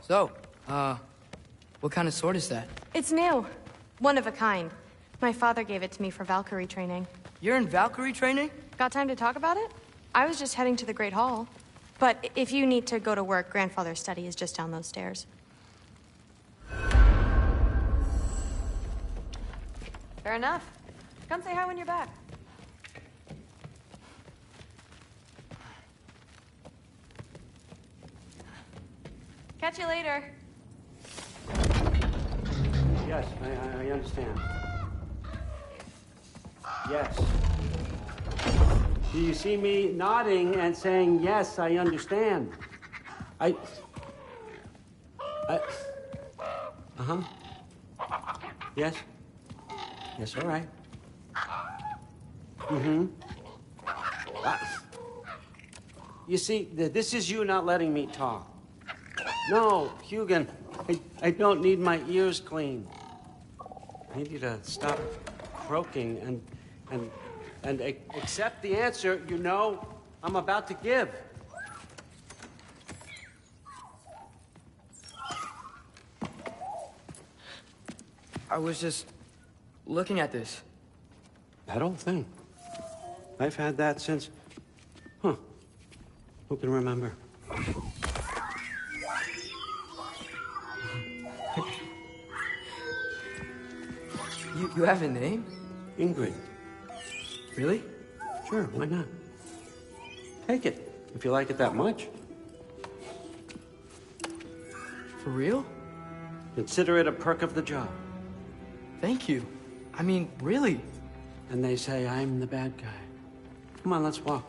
So, what kind of sword is that? It's new. One of a kind. My father gave it to me for Valkyrie training. You're in Valkyrie training? Got time to talk about it? I was just heading to the Great Hall. But if you need to go to work, Grandfather's study is just down those stairs. Fair enough. Come say hi when you're back. Catch you later. Yes, I understand. Yes. Do you see me nodding and saying, yes, I understand? Uh-huh. Yes? Yes, all right. Mm-hmm. You see, this is you not letting me talk. No, Hugin, I don't need my ears cleaned. I need you to stop croaking and accept the answer you know I'm about to give. I was just looking at this. That old thing. I've had that since... Huh. Who can remember? You have a name? Ingrid. Really? Sure, why not? Take it, if you like it that much. For real? Consider it a perk of the job. Thank you. I mean, really. And they say I'm the bad guy. Come on, let's walk.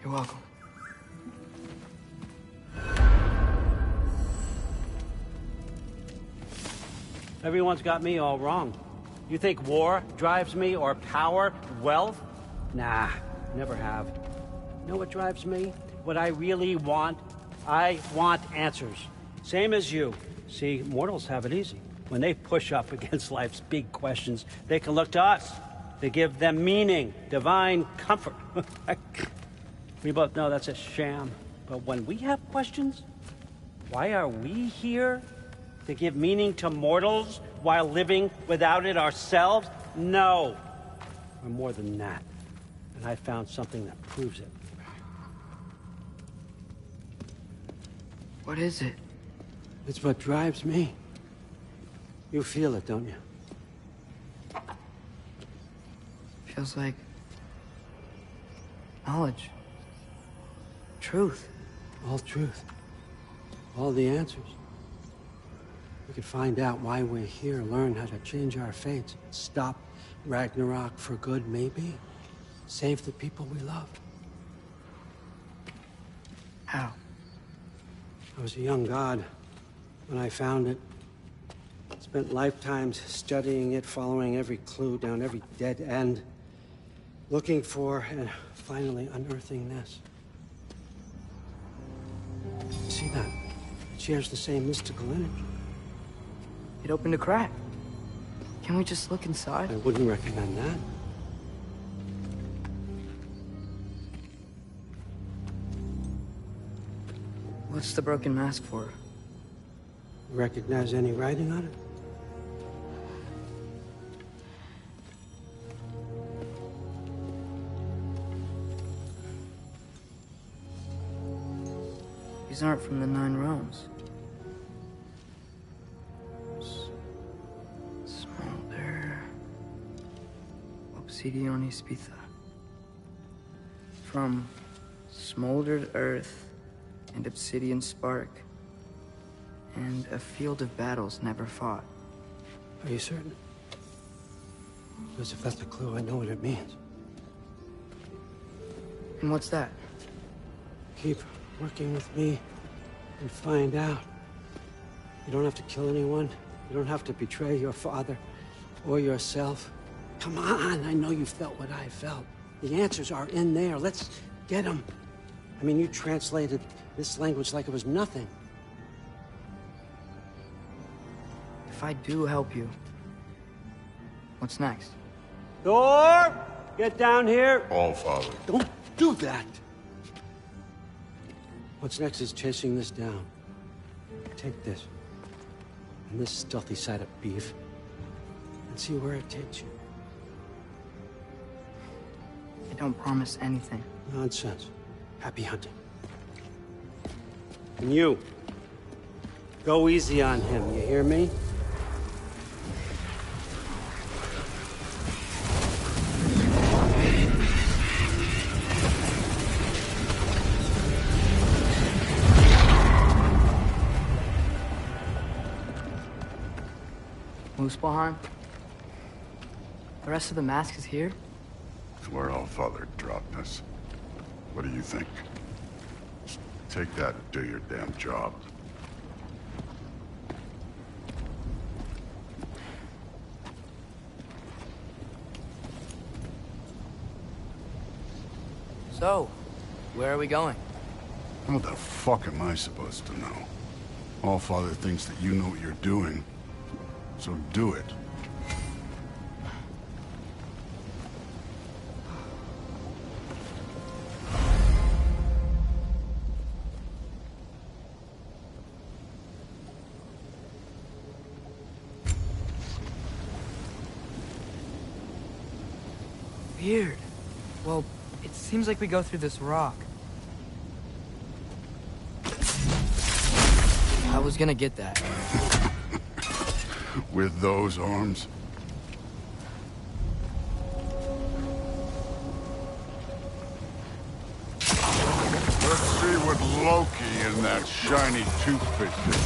You're welcome. Everyone's got me all wrong. You think war drives me, or power, wealth? Nah, never have. You know what drives me? What I really want? I want answers. Same as you. See, mortals have it easy. When they push up against life's big questions, they can look to us. They give them meaning, divine comfort. We both know that's a sham. But when we have questions, why are we here? To give meaning to mortals while living without it ourselves? No. We're more than that. And I found something that proves it. What is it? It's what drives me. You feel it, don't you? Feels like knowledge. Truth. All truth. All the answers. We could find out why we're here, learn how to change our fates, stop Ragnarok for good, maybe. Save the people we love. How? I was a young god when I found it. Spent lifetimes studying it, following every clue down every dead end, looking for and finally unearthing this. See that? It shares the same mystical energy. It opened a crack. Can we just look inside? I wouldn't recommend that. What's the broken mask for? Recognize any writing on it? These aren't from the Nine Realms. Smolder. Obsidione Spitha. From smoldered earth and obsidian spark. And a field of battles never fought. Are you certain? Because if that's a clue, I know what it means. And what's that? Keep working with me and find out. You don't have to kill anyone. You don't have to betray your father or yourself. Come on, I know you felt what I felt. The answers are in there. Let's get them. I mean, you translated this language like it was nothing. If I do help you, What's next? Thor! Get down here! All Father. Don't do that! What's next is chasing this down. Take this. And this stealthy side of beef. And see where it takes you. I don't promise anything. Nonsense. Happy hunting. And you. Go easy on him, you hear me? Muspelheim? The rest of the mask is here? It's where All Father dropped us. What do you think? Take that and do your damn job. So, where are we going? What the fuck am I supposed to know? All Father thinks that you know what you're doing, so do it. Weird. Well, it seems like we go through this rock. I was gonna get that. With those arms? Let's see what Loki and that shiny toothpick did.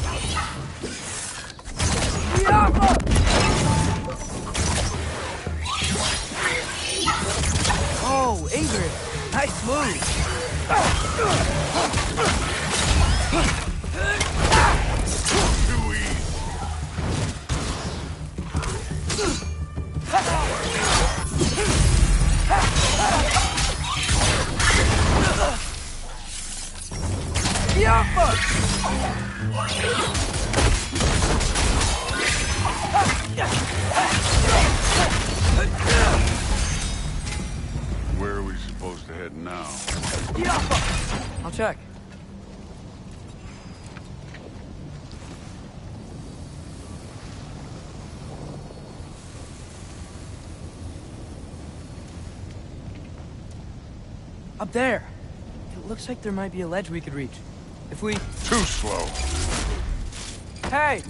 Oh, Ingrid! Nice move! Too easy. Where are we supposed to head now? I'll check. Up there! It looks like there might be a ledge we could reach. If we... Too slow. Hey!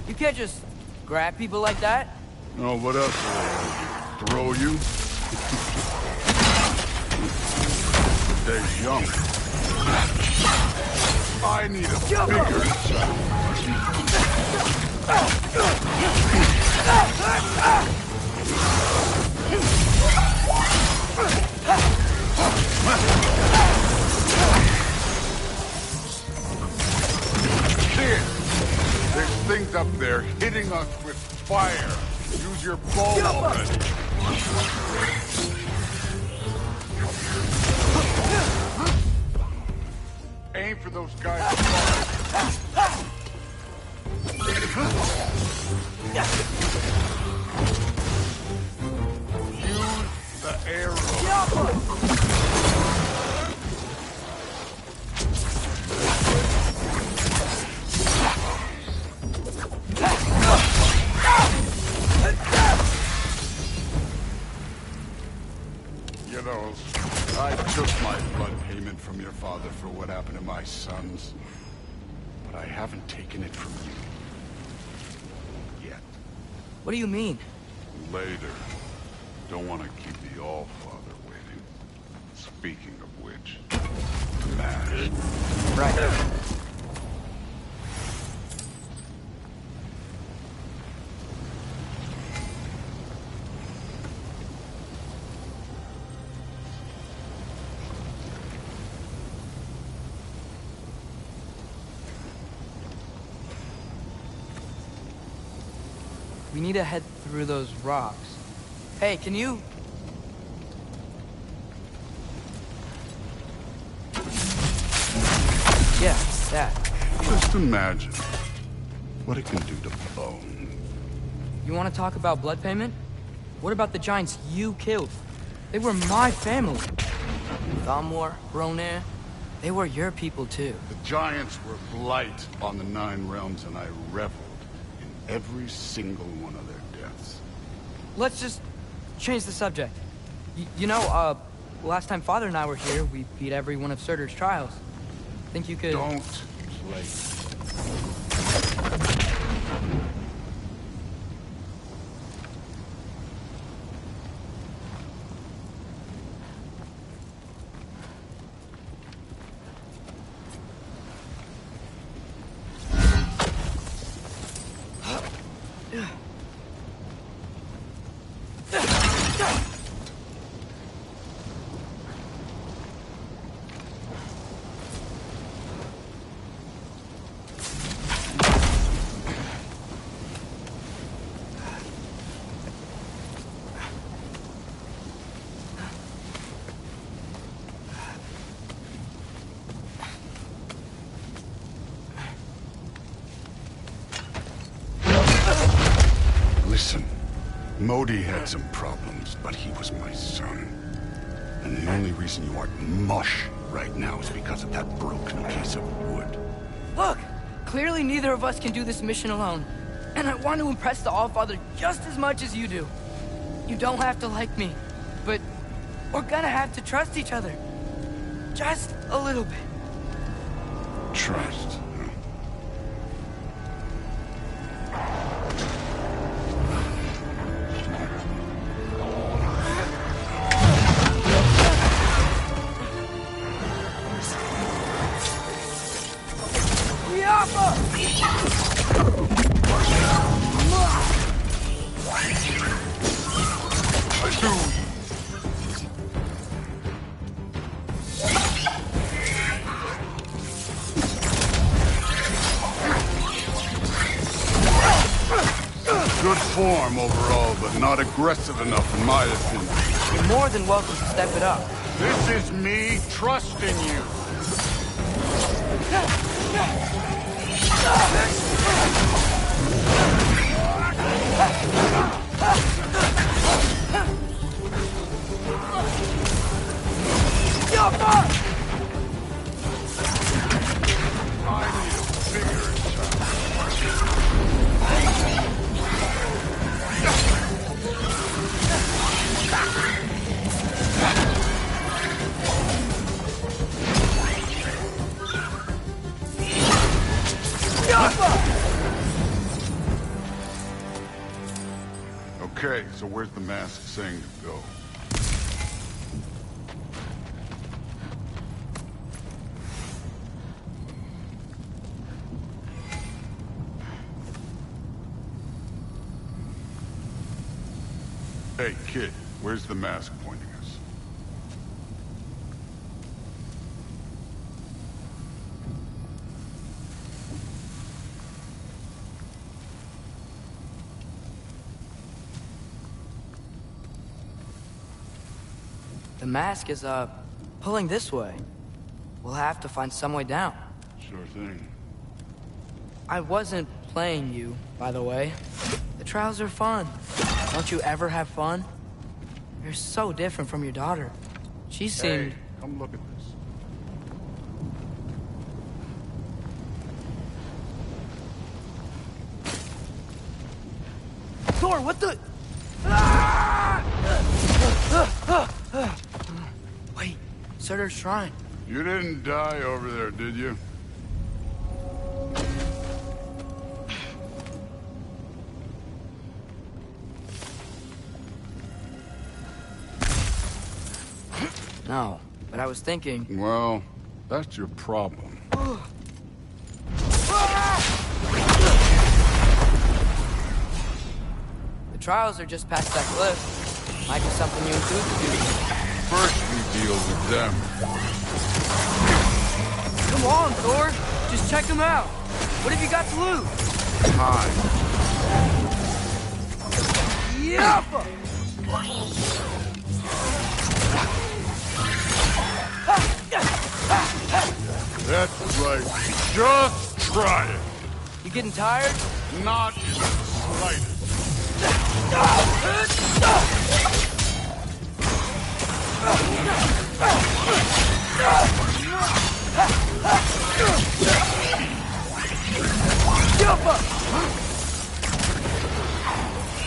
You can't just grab people like that. Oh, what else? Throw you? They're young. I need a bigger... There's things up there hitting us with fire. Use your bow already. Aim for those guys. Use the arrow. You know, I took my blood payment from your father for what happened to my sons. But I haven't taken it from you. Yet. What do you mean? Later. Don't want to keep the All-Father waiting. Speaking of which, MASH. Right. We need to head through those rocks. Hey, can you... Yeah, that. Just imagine. what it can do to bone. You want to talk about blood payment? What about the giants you killed? They were my family. Thamor, Ronair, they were your people too. The giants were blight on the Nine Realms, and I reveled in every single one of their deaths. Let's just change the subject. Last time Father and I were here, we beat every one of Surtur's trials. Think you could... Don't play. Listen, Modi had some problems, but he was my son. And the only reason you aren't mush right now is because of that broken piece of wood. Look! Clearly neither of us can do this mission alone. And I want to impress the Allfather just as much as you do. You don't have to like me, but we're gonna have to trust each other. Just a little bit. Trust. Good form overall, but not aggressive enough in my opinion. You're more than welcome to step it up. This is me trusting you. I need a bigger Okay, so where's the mask saying to go? Hey, kid, where's the mask pointing us? The mask is, pulling this way. We'll have to find some way down. Sure thing. I wasn't playing you, by the way. The trials are fun. Don't you ever have fun? You're so different from your daughter. She seemed... Hey, come look at this. Thor, what the... Wait, Surtur's shrine. You didn't die over there, did you? No, but I was thinking... Well, that's your problem. The trials are just past that cliff. Might be something you and Duke could do. First we deal with them. Come on, Thor. Just check them out. What have you got to lose? Time. Yappa! That's right. Just try it. You getting tired? Not in the slightest.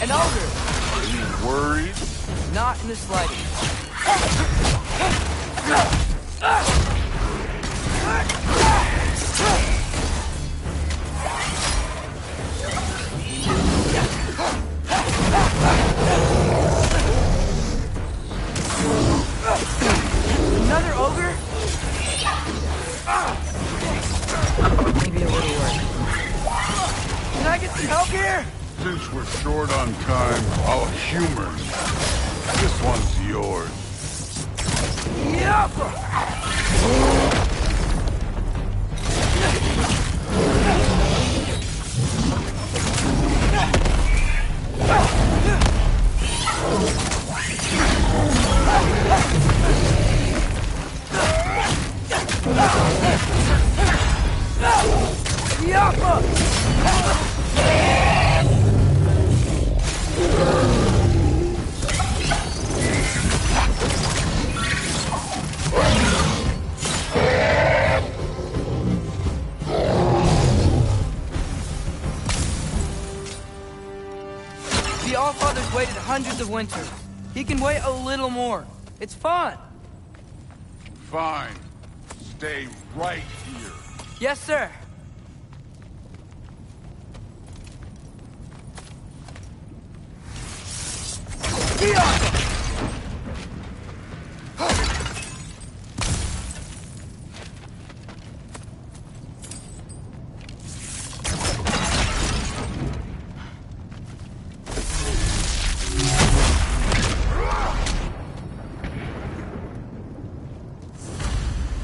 An ogre! Are you worried? Not in the slightest. Another ogre? Maybe a little work. Can I get some help here? Since we're short on time, I'll humor you. This one's yours. Yup! The Allfather's waited hundreds of winters. He can wait a little more. It's fun. Fine. Stay right here. Yes, sir.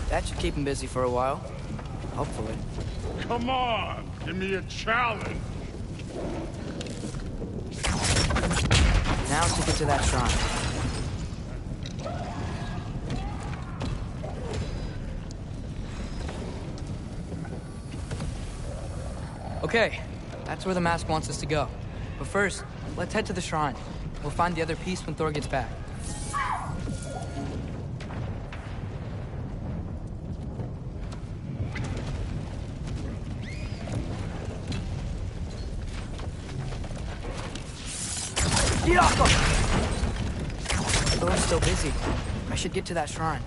That should keep him busy for a while. Hopefully. Come on! Give me a challenge! Now to get to that shrine. Okay, that's where the mask wants us to go. But first, let's head to the shrine. We'll find the other piece when Thor gets back. Thor's still busy. I should get to that shrine.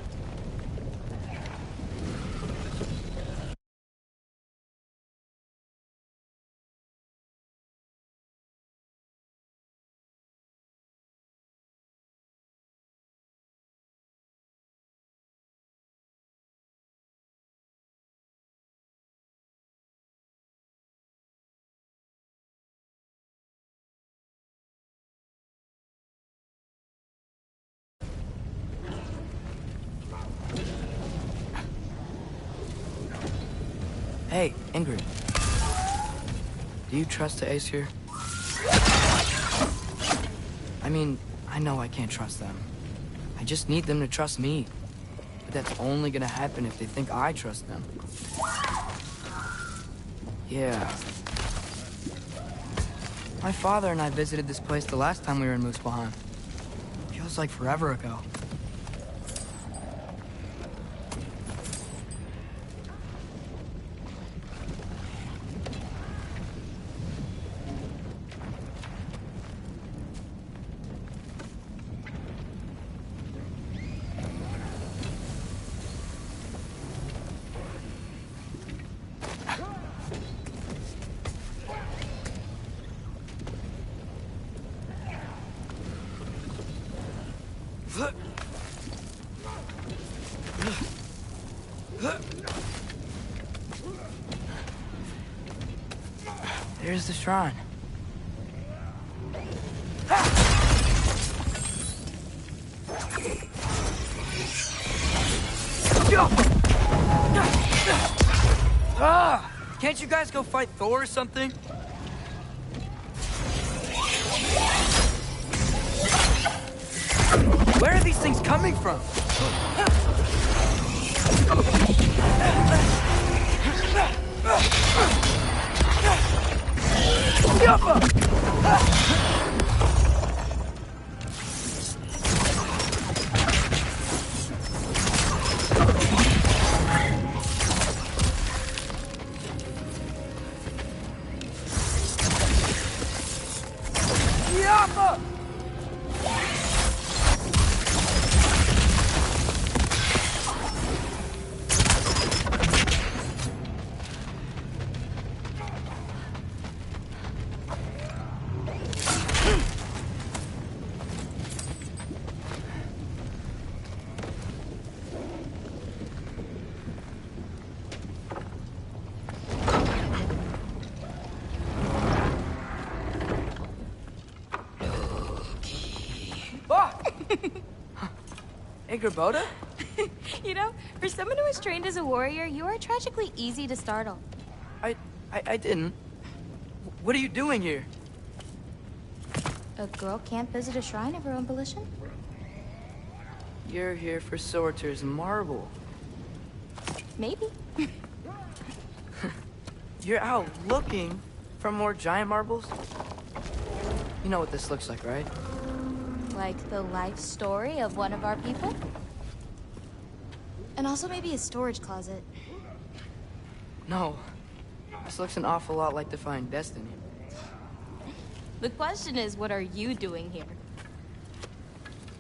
Hey, Ingrid. Do you trust the Ace here? I mean, I know I can't trust them. I just need them to trust me. But that's only gonna happen if they think I trust them. Yeah. My father and I visited this place the last time we were in Muspelheim. Feels like forever ago. There's the shrine. Can't you guys go fight Thor or something? Where are these things coming from? Hey, Gerboda? You know, for someone who was trained as a warrior, you are tragically easy to startle. I didn't. What are you doing here? A girl can't visit a shrine of her own volition? You're here for Sorter's marble. Maybe. You're out looking for more giant marbles? You know what this looks like, right? Like the life story of one of our people? And also maybe a storage closet. No. This looks an awful lot like Defying Destiny. The question is, what are you doing here?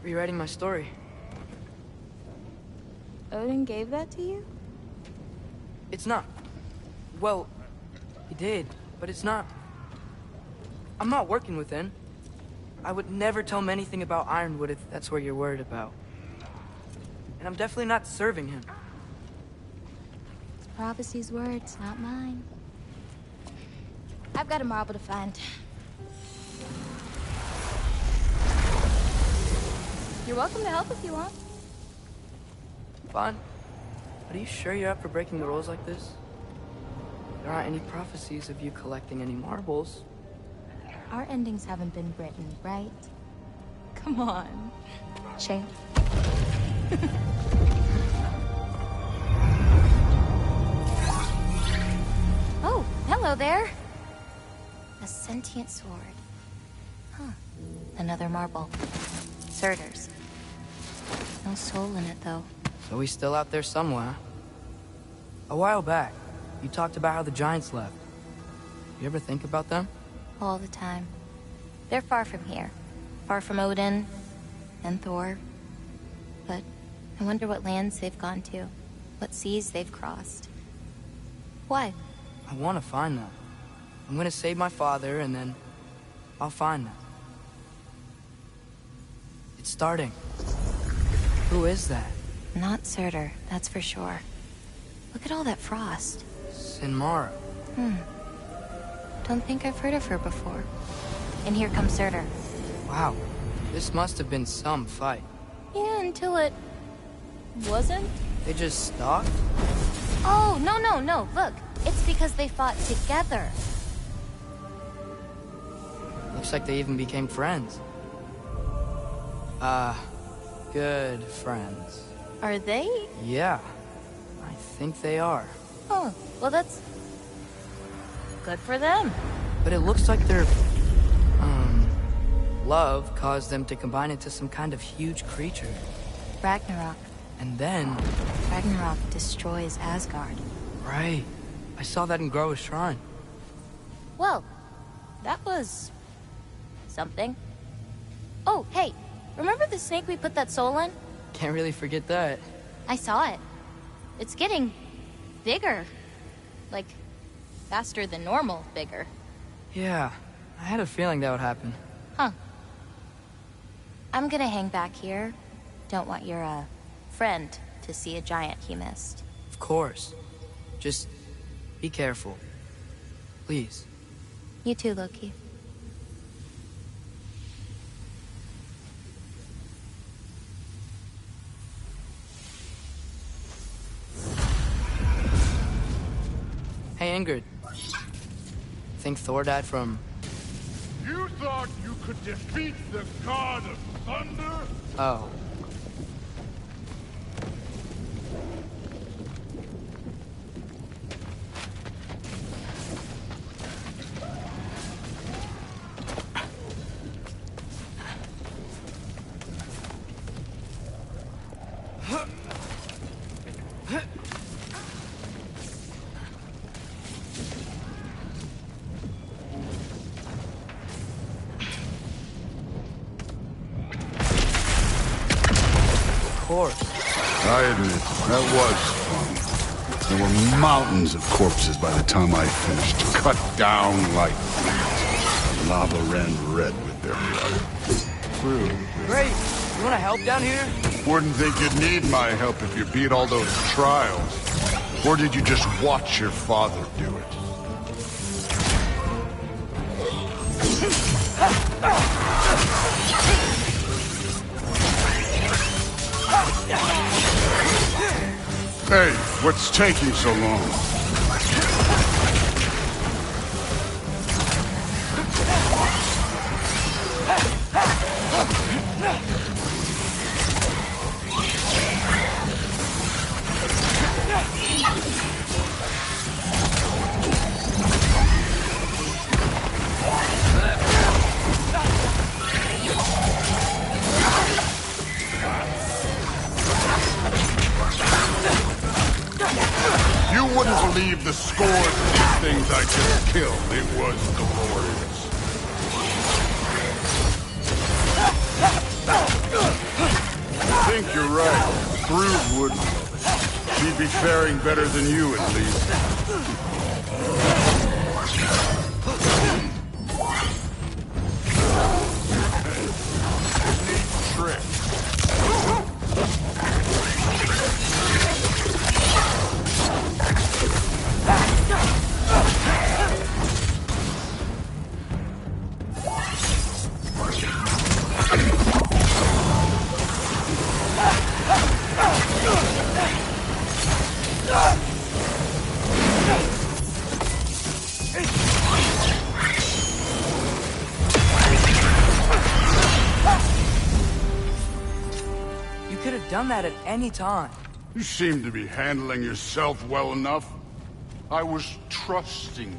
Rewriting my story. Odin gave that to you? It's not. Well, he did, but it's not. I'm not working with him. I would never tell him anything about Ironwood if that's what you're worried about. And I'm definitely not serving him. It's Prophecy's words, not mine. I've got a marble to find. You're welcome to help if you want. Fine. But are you sure you're up for breaking the rules like this? There aren't any prophecies of you collecting any marbles. Our endings haven't been written, right? Come on, champ. Oh, hello there. A sentient sword. Huh. Another marble. Surtur's. No soul in it, though. So he's still out there somewhere. A while back, you talked about how the giants left. You ever think about them? All the time. They're far from here. Far from Odin and Thor. But I wonder what lands they've gone to. What seas they've crossed. Why? I want to find them. I'm gonna save my father, and then I'll find them. It's starting. Who is that? Not Surtur, that's for sure. Look at all that frost. Sinmara. Don't think I've heard of her before. And here comes Surtur. Wow. This must have been some fight. Yeah, until it... wasn't? They just stalked? Oh, no. Look, it's because they fought together. Looks like they even became friends. Good friends. Are they? Yeah. I think they are. Oh, well that's... good for them. But it looks like their... love caused them to combine into some kind of huge creature. Ragnarok. And then... Ragnarok destroys Asgard. Right. I saw that in Groa's shrine. Well, that was... something. Oh, hey, remember the snake we put that soul in? Can't really forget that. I saw it. It's getting... bigger. Like, faster than normal bigger. Yeah, I had a feeling that would happen. Huh. I'm gonna hang back here. Don't want your, friend to see a giant he missed. Of course. Just be careful. Please. You too, Loki. Hey, Ingrid. Think Thor died from... You thought you could defeat the god of thunder? Oh. I admit, that was fun. There were mountains of corpses by the time I finished, cut down like meat. The lava ran red with their blood. True. Great. You want to help down here? Wouldn't think you'd need my help if you beat all those trials. Or did you just watch your father do it? Hey, what's taking so long? You wouldn't believe the scores of these things I just killed. It was glorious. I think you're right. Brood wouldn't love it. She'd be faring better than you, at least. Neat trick. You could have done that at any time. You seem to be handling yourself well enough. I was trusting you.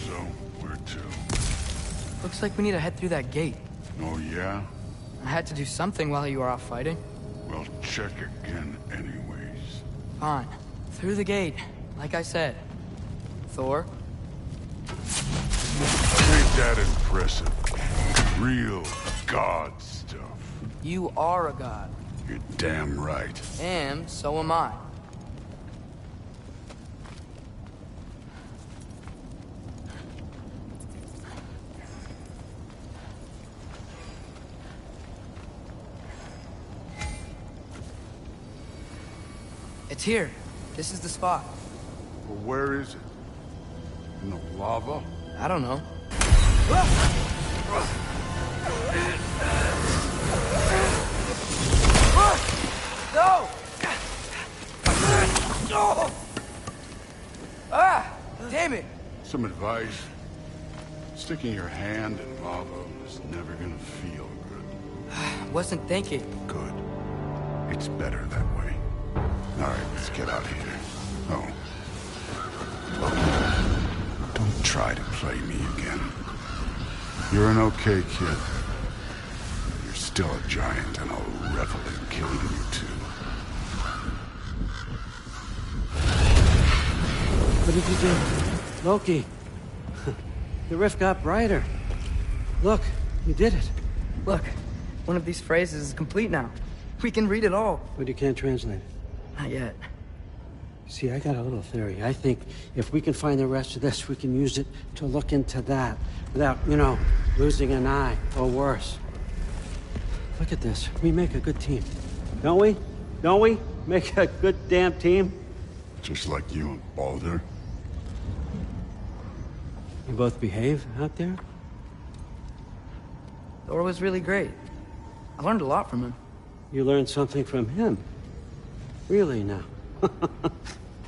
So, where to? Looks like we need to head through that gate. Oh, yeah? I had to do something while you were off fighting. Well, check again anyways. Fine. Through the gate, like I said. Thor? Ain't that impressive? Real god stuff. You are a god. You're damn right. And so am I. It's here. This is the spot. Well, where is it? In the lava? I don't know. No! Ah! Damn it! Some advice. Sticking your hand in lava is never gonna feel good. Wasn't thinking. Good. It's better that way. Alright, let's get out of here. Oh. Look, don't try to play me again. You're an okay kid. You're still a giant, and I'll revel in killing you too. What did you do? Loki. The rift got brighter. Look, you did it. Look, one of these phrases is complete now. We can read it all. But you can't translate it. Not yet. See, I got a little theory. I think if we can find the rest of this, we can use it to look into that without, losing an eye or worse. Look at this. We make a good team. Don't we? Don't we? Make a good damn team? Just like you and Baldur. You both behave out there? Thor was really great. I learned a lot from him. You learned something from him? Really now?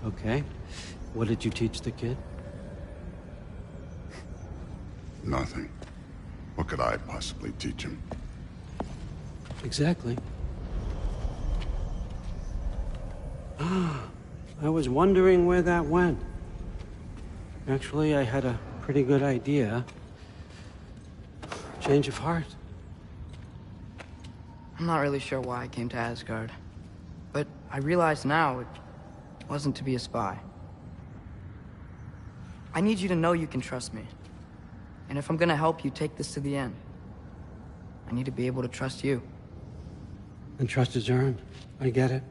Okay. What did you teach the kid? Nothing. What could I possibly teach him? Exactly. I was wondering where that went. Actually, I had a pretty good idea. Change of heart. I'm not really sure why I came to Asgard. But I realize now it wasn't to be a spy. I need you to know you can trust me. And if I'm gonna help you take this to the end, I need to be able to trust you. And trust is earned. I get it.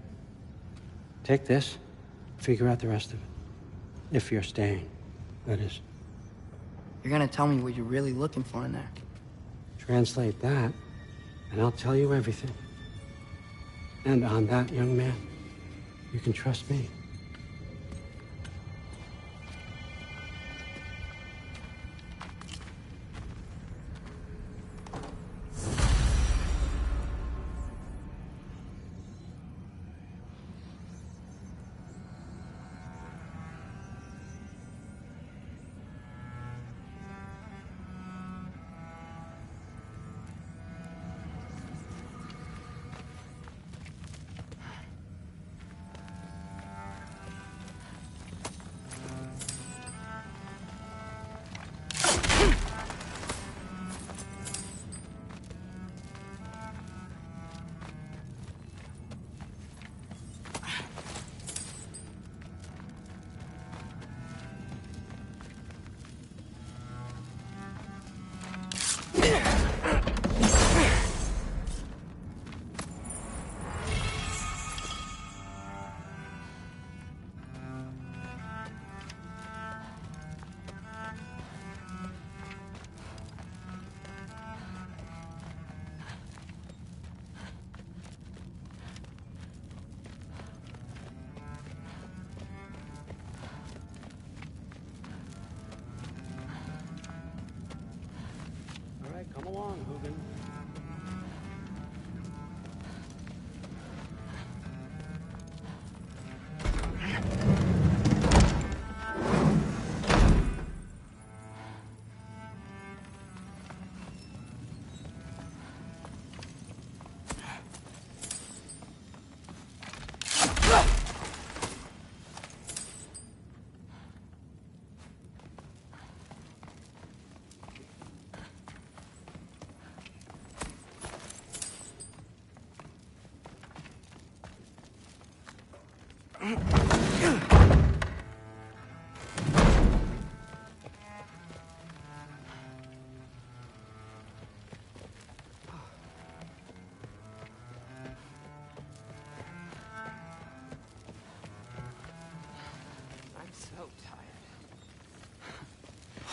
Take this, figure out the rest of it. If you're staying, that is. You're gonna tell me what you're really looking for in there. Translate that, and I'll tell you everything. And on that, young man, you can trust me. Come along, Hugin.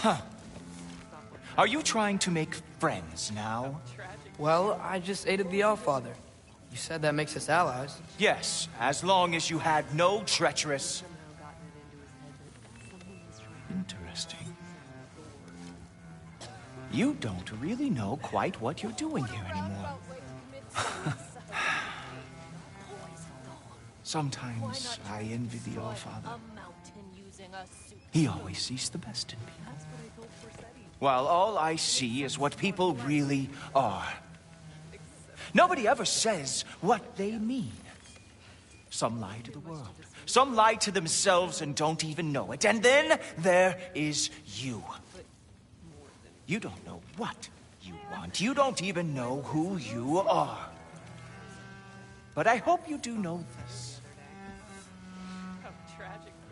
Huh. Are you trying to make friends now? Well, I just aided the Allfather. You said that makes us allies. Yes, as long as you had no treacherous... Interesting. You don't really know quite what you're doing here anymore. Sometimes I envy the Allfather. He always sees the best in people. While all I see is what people really are. Nobody ever says what they mean. Some lie to the world. Some lie to themselves and don't even know it. And then there is you. You don't know what you want. You don't even know who you are. But I hope you do know this.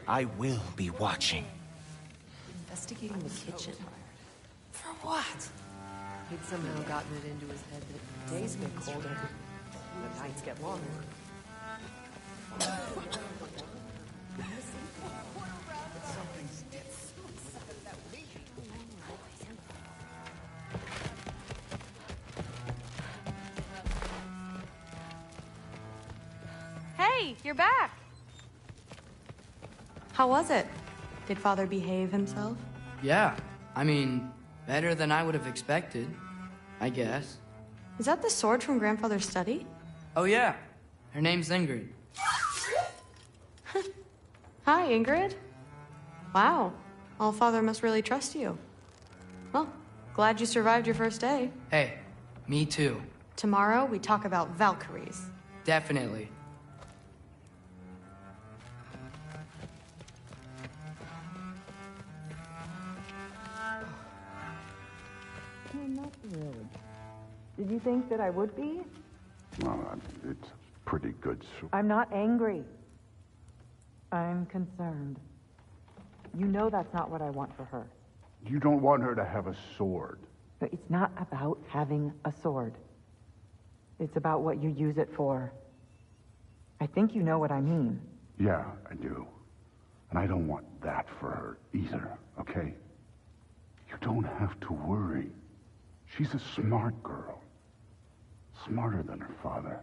I will be watching. Investigating the kitchen. For what? He'd somehow gotten it into his head that days get colder and the nights get longer. Hey, you're back. How was it? Did Father behave himself? Yeah, I mean, better than I would have expected, I guess. Is that the sword from Grandfather's study? Oh yeah, her name's Ingrid. Hi, Ingrid. Wow, Allfather must really trust you. Well, glad you survived your first day. Hey, me too. Tomorrow, we talk about Valkyries. Definitely. Not really. Did you think that I would be? Well, it's pretty good soup. I'm not angry. I'm concerned. You know that's not what I want for her. You don't want her to have a sword. But it's not about having a sword. It's about what you use it for. I think you know what I mean. Yeah, I do. And I don't want that for her either, okay? You don't have to worry. She's a smart girl. Smarter than her father.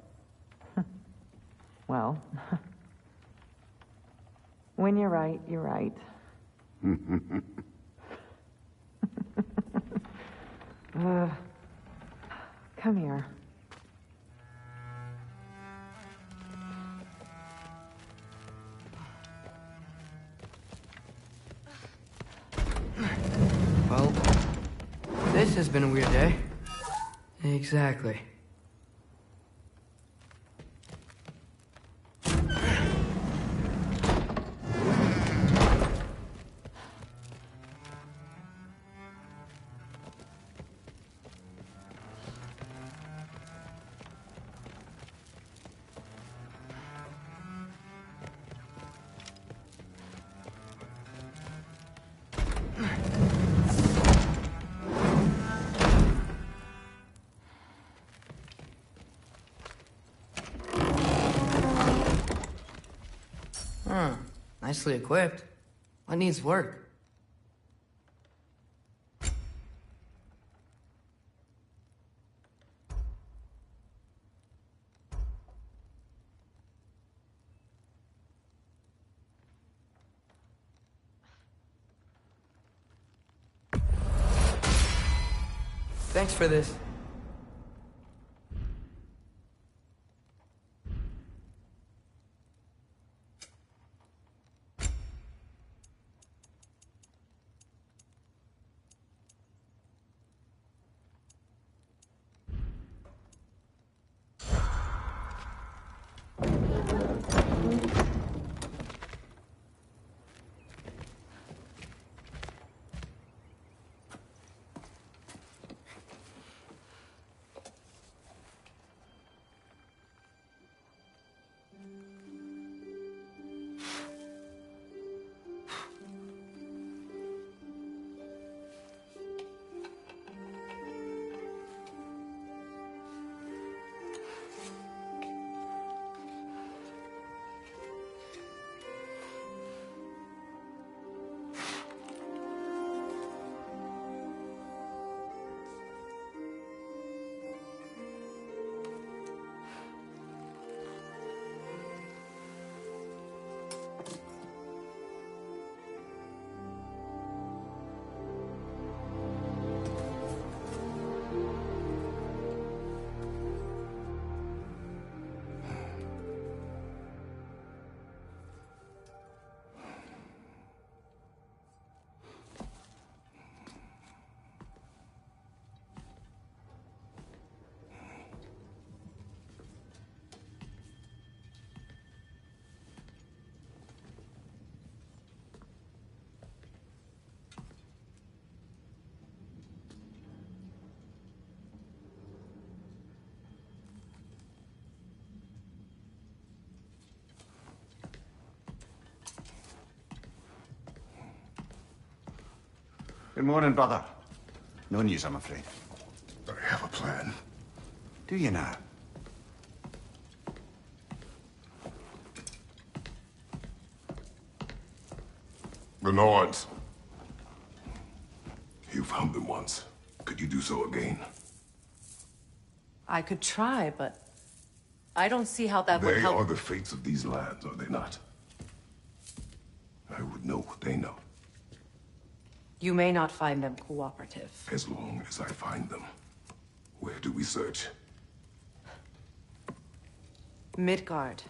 Well, when you're right, you're right. Come here. Well, this has been a weird day. Exactly. Nicely equipped. What needs work? Thanks for this. Good morning, brother. No news, I'm afraid. I have a plan. Do you now? The Norns. You found them once. Could you do so again? I could try, but I don't see how that would They help. are the fates of these lands, are they not? I would know what they know. You may not find them cooperative. As long as I find them. Where do we search? Midgard.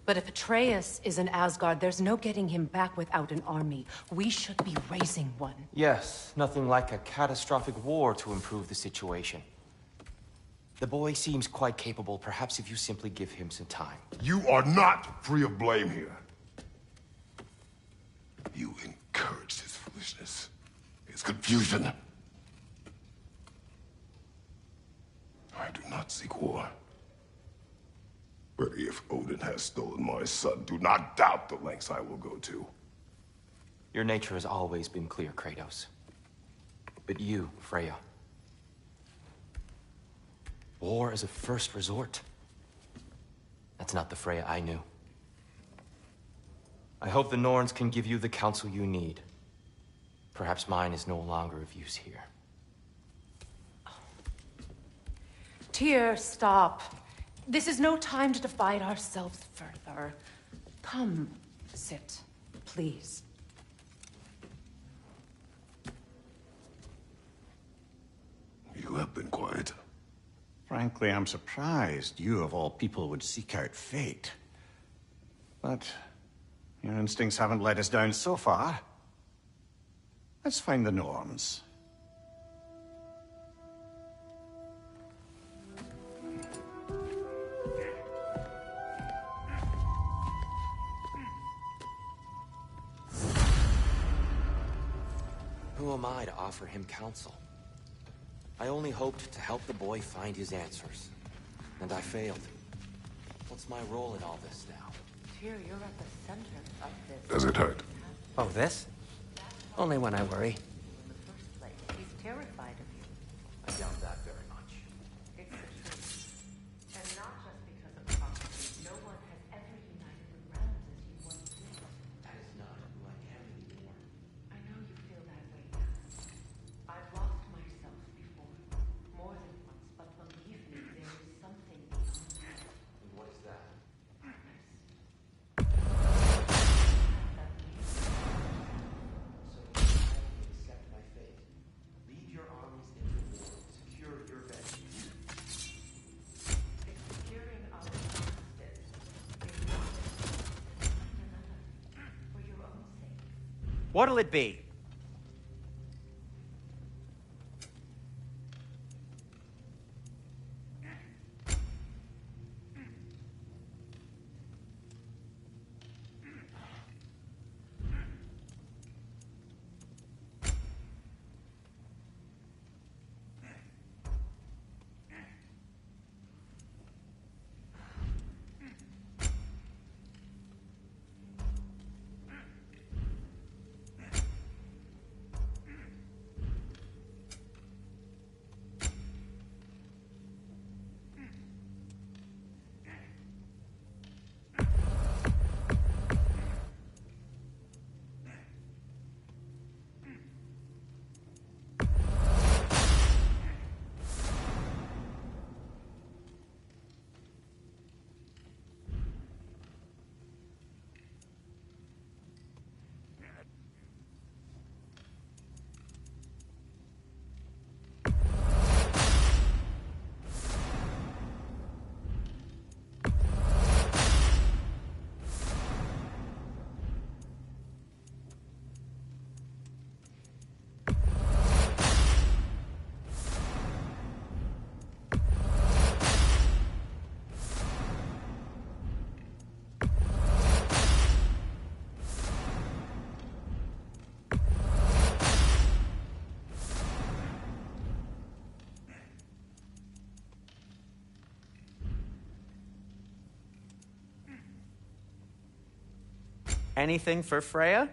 But if Atreus is in Asgard, there's no getting him back without an army. We should be raising one. Yes, nothing like a catastrophic war to improve the situation. The boy seems quite capable. Perhaps if you simply give him some time. You are not free of blame here. You encouraged his foolishness. His confusion. I do not seek war. But if Odin has stolen my son, do not doubt the lengths I will go to. Your nature has always been clear, Kratos. But you, Freya. War is a first resort. That's not the Freya I knew. I hope the Norns can give you the counsel you need. Perhaps mine is no longer of use here. Tyr, stop. This is no time to divide ourselves further. Come, sit, please. You have been quiet. Frankly, I'm surprised you, of all people, would seek out fate. But your instincts haven't let us down so far. Let's find the Norns. Who am I to offer him counsel? I only hoped to help the boy find his answers. And I failed. What's my role in all this now? Tyr, you're at the center of this. Does it hurt? Oh, this? Only when I worry. In the first place, he's terrified of you. I doubt that very much. It's the truth. And not just because of prophecy. No one has ever united the realms as you once did. That is not who I am anymore. I know you feel that way now. I've lost myself before. More than once, but believe me, there is something beyond that. And what is that? Accept my fate. Lead your armies into war. Secure your vengeance. It's securing our justice. It's not another. For your own sake. What'll it be? Anything for Freya?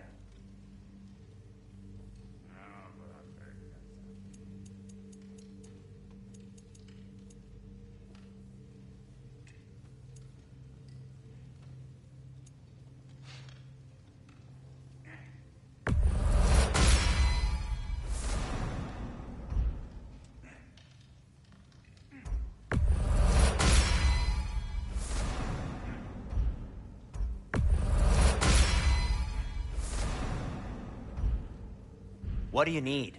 What do you need?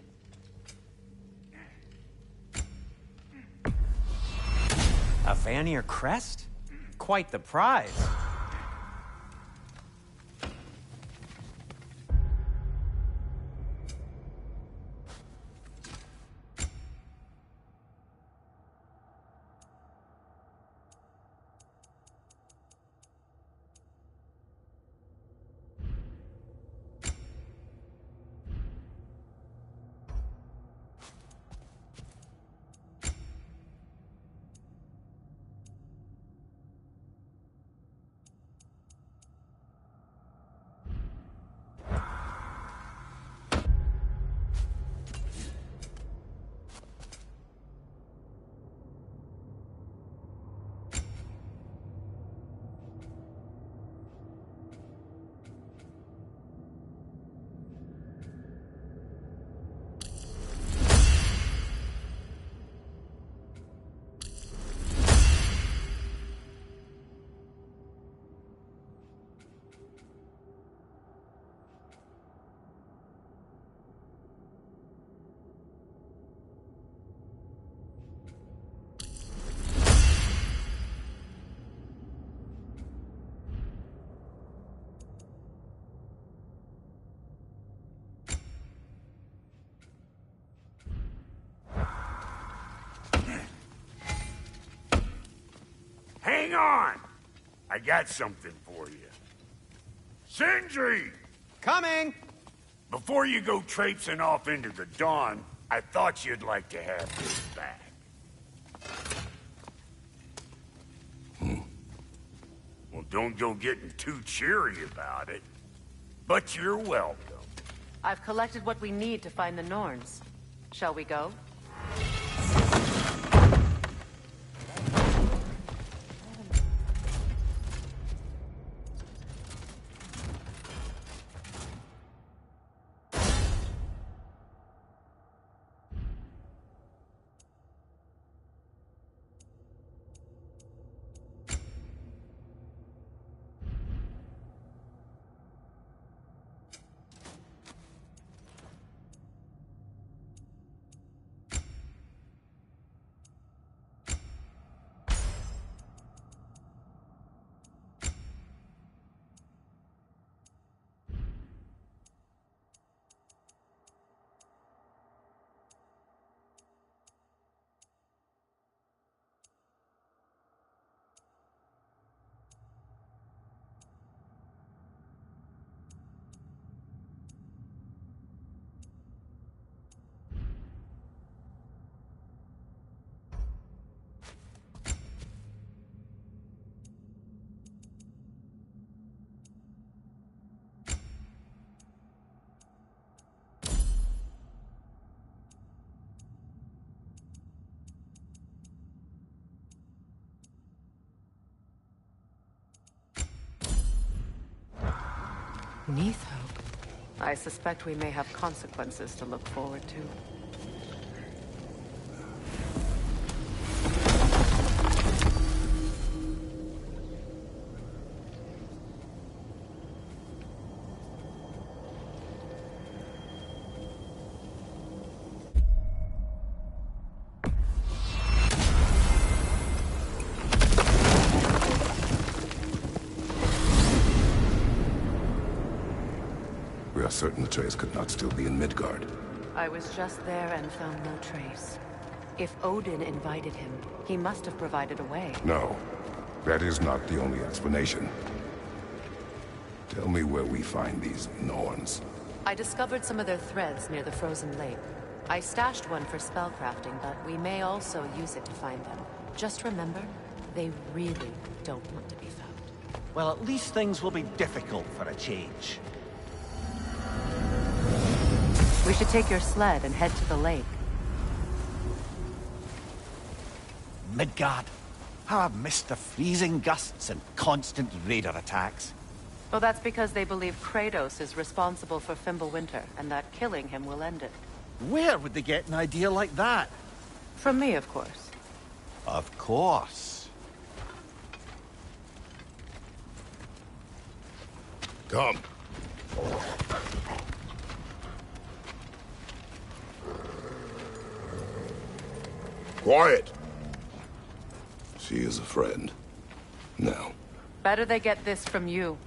A Vanir crest? Quite the prize. Hang on! I got something for you. Sindri! Coming! Before you go traipsing off into the dawn, I thought you'd like to have this back. Well, don't go getting too cheery about it. But you're welcome. I've collected what we need to find the Norns. Shall we go? Neathhope. I suspect we may have consequences to look forward to. We are certain Atreus could not still be in Midgard. I was just there and found no trace. If Odin invited him, he must have provided a way. No, that is not the only explanation. Tell me where we find these Norns. I discovered some of their threads near the frozen lake. I stashed one for spellcrafting, but we may also use it to find them. Just remember, they really don't want to be found. Well, at least things will be difficult for a change. We should take your sled and head to the lake. Midgard. How I've missed the freezing gusts and constant raider attacks. Well, that's because they believe Kratos is responsible for Fimbulwinter, and that killing him will end it. Where would they get an idea like that? From me, of course. Of course. Come. Quiet! She is a friend. Now. Better they get this from you.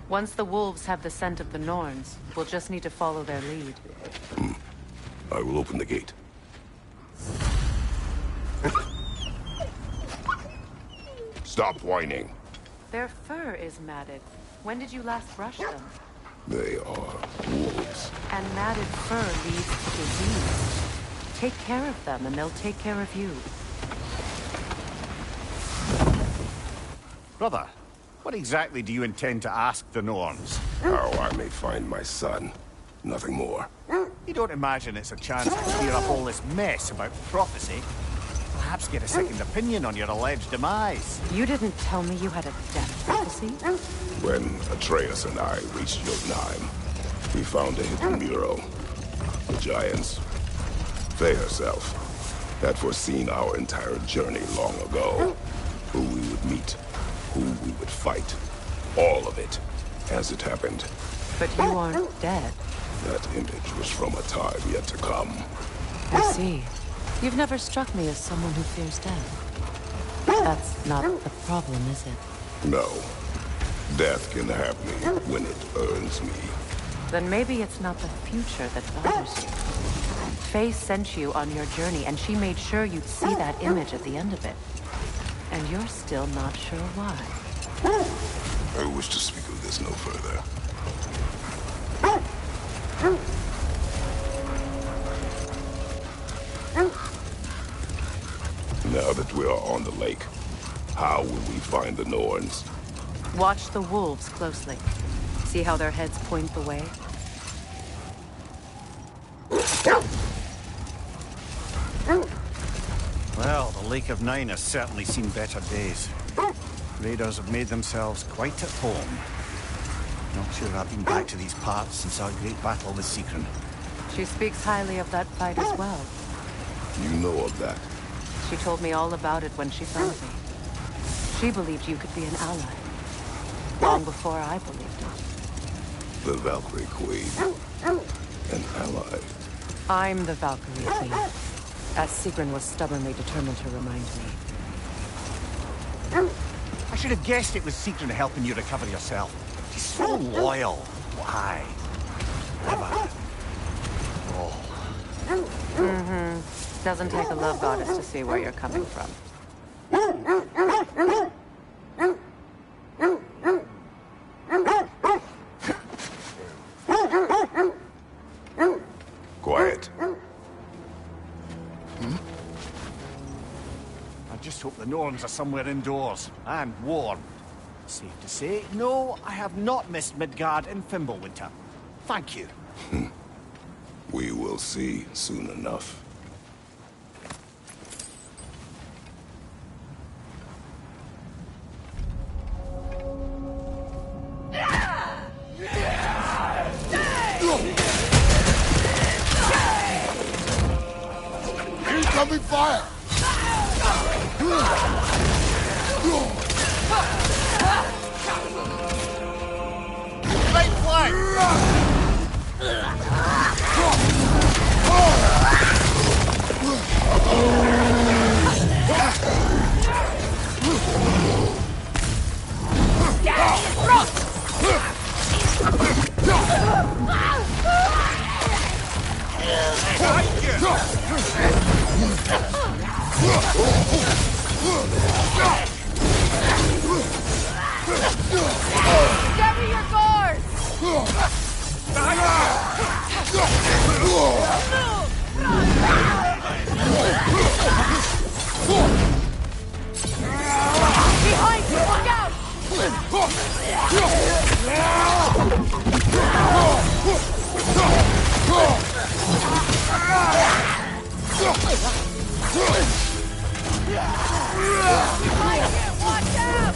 Once the wolves have the scent of the Norns, we'll just need to follow their lead. I will open the gate. Stop whining. Their fur is matted. When did you last brush them? They are wolves. And matted fur leads to disease. Take care of them, and they'll take care of you. Brother, what exactly do you intend to ask the Norns? How I may find my son. Nothing more. You don't imagine it's a chance to clear up all this mess about prophecy? Perhaps get a second opinion on your alleged demise. You didn't tell me you had a death prophecy? When Atreus and I reached Jotunheim, we found a hidden mural. The giants, they herself, had foreseen our entire journey long ago. Who we would meet, who we would fight. All of it, as it happened. But you aren't dead. That image was from a time yet to come. I see. You've never struck me as someone who fears death. That's not the problem, is it? No. Death can have me when it earns me. Then maybe it's not the future that bothers you. Faye sent you on your journey, and she made sure you'd see that image at the end of it. And you're still not sure why. I wish to speak of this no further. Now that we are on the lake, how will we find the Norns? Watch the wolves closely. See how their heads point the way? Well, the Lake of Nine has certainly seen better days. Raiders have made themselves quite at home. Not sure I've been back to these parts since our great battle with Secret. She speaks highly of that fight as well. You know of that? She told me all about it when she found me. She believed you could be an ally. Long before I believed it. The Valkyrie Queen. An ally. I'm the Valkyrie Queen. As Sigrun was stubbornly determined to remind me. I should have guessed it was Secret helping you recover yourself. She's so loyal. Why? Never. Mm-hmm. Doesn't take a love goddess to see where you're coming from. Quiet. I just hope the Norns are somewhere indoors, and warm. Safe to say, no, I have not missed Midgard in Fimbulwinter. Thank you. We will see soon enough. Incoming fire! Great flight! Steady your guards! Behind you, look out! Watch out!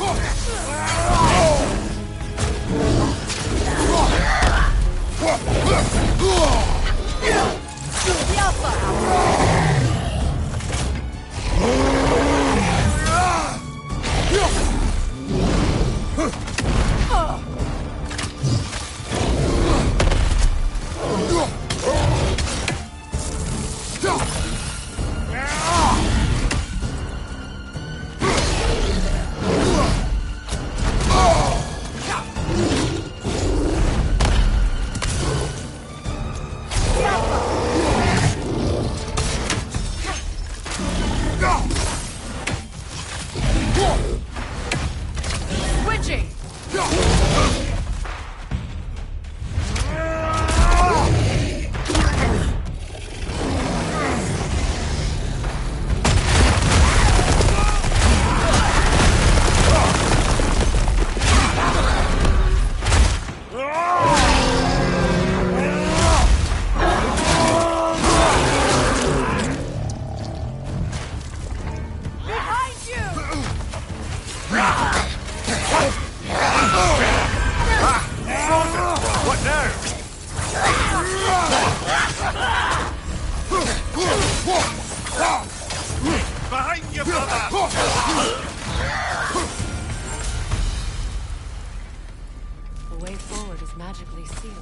Switching! Behind you! What now? Behind you, brother! The way forward is magically sealed.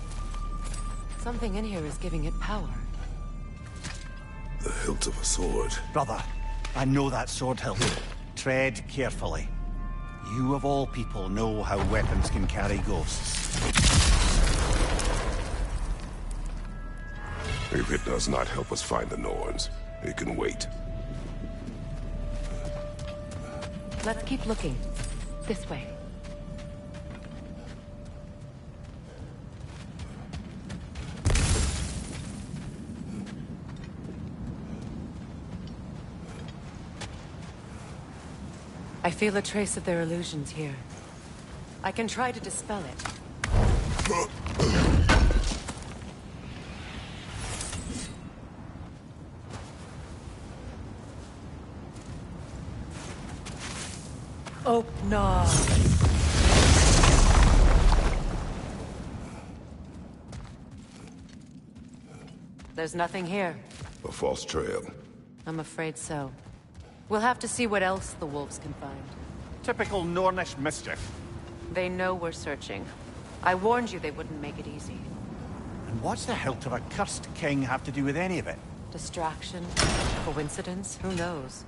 Something in here is giving it power. The hilt of a sword. Brother, I know that sword hilt. Tread carefully. You of all people know how weapons can carry ghosts. If it does not help us find the Norns, it can wait. Let's keep looking. This way. I feel a trace of their illusions here. I can try to dispel it. Oh, no. There's nothing here. A false trail. I'm afraid so. We'll have to see what else the wolves can find. Typical Nornish mischief. They know we're searching. I warned you they wouldn't make it easy. And what's the hilt of a cursed king have to do with any of it? Distraction? Coincidence? Who knows?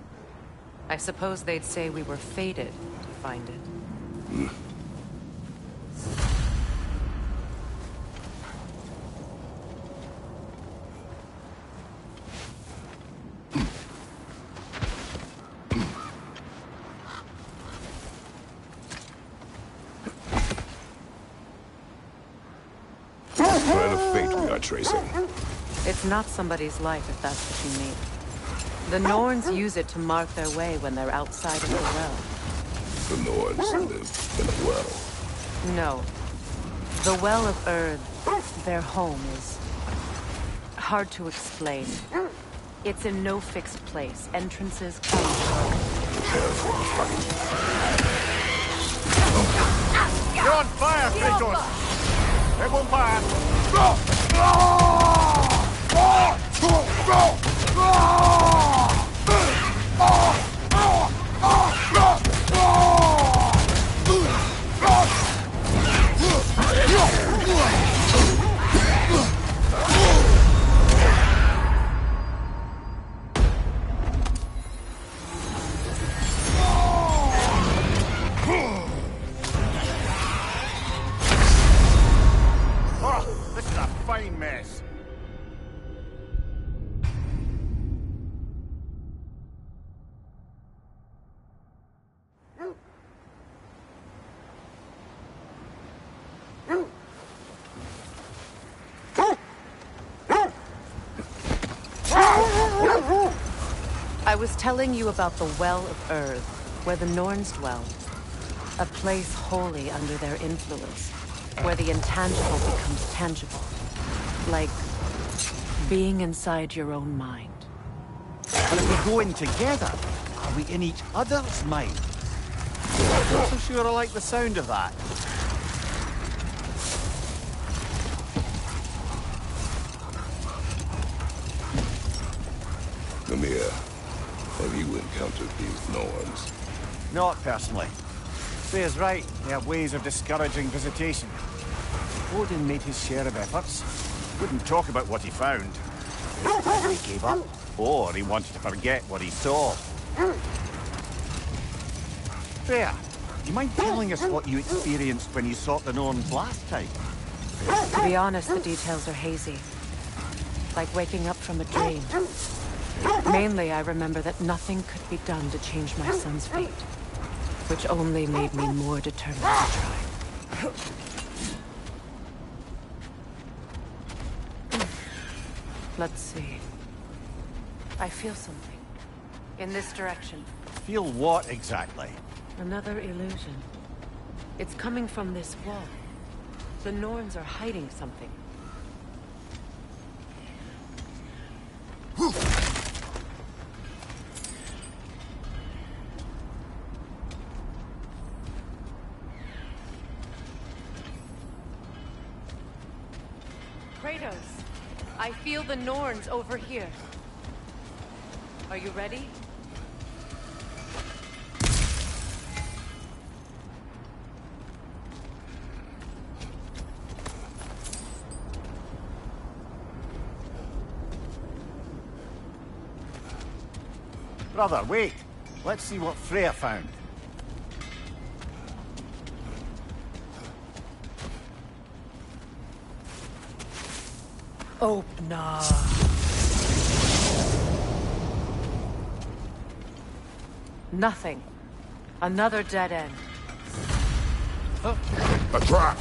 I suppose they'd say we were fated to find it. Plan of fate we are tracing. It's not somebody's life, if that's what you mean. The Norns use it to mark their way when they're outside of the well. The Norns live in a well. No. The Well of Earth, their home, is hard to explain. It's in no fixed place. Entrances come. You're on fire, Kratos! It won't fire! This is a fine mess. I was telling you about the Well of Earth, where the Norns dwell. A place wholly under their influence, where the intangible becomes tangible. Like being inside your own mind. But if we go in together, are we in each other's mind? I'm not so sure I like the sound of that. Mimir, have you encountered these Norns? Not personally. Freya's right. They have ways of discouraging visitation. Odin made his share of efforts. Wouldn't talk about what he found. He gave up, or he wanted to forget what he saw. Freya, do you mind telling us what you experienced when you sought the Norns last time? To be honest, the details are hazy. Like waking up from a dream. Mainly, I remember that nothing could be done to change my son's fate. Which only made me more determined to try. Let's see. I feel something. In this direction. Feel what exactly? Another illusion. It's coming from this wall. The Norns are hiding something. Kratos, I feel the Norns over here. Are you ready? Brother, wait. Let's see what Freya found. Opener. Nothing. Another dead end. A trap!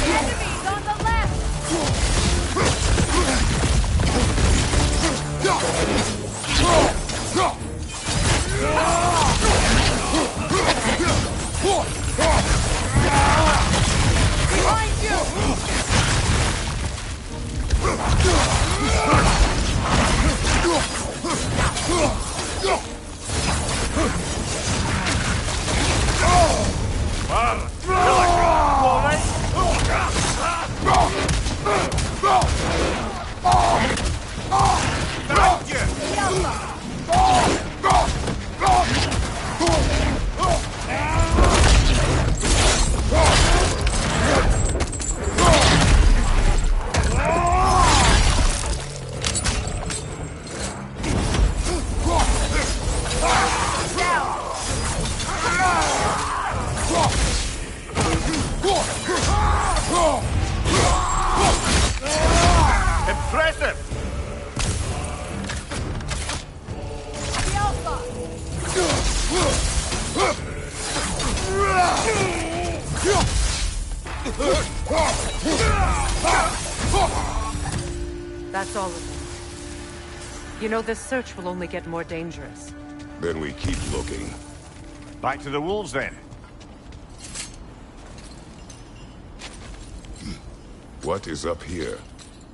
Enemies on the left! Behind you! Impressive! That's all of them. You know, this search will only get more dangerous. Then we keep looking. Back to the wolves, then. What is up here?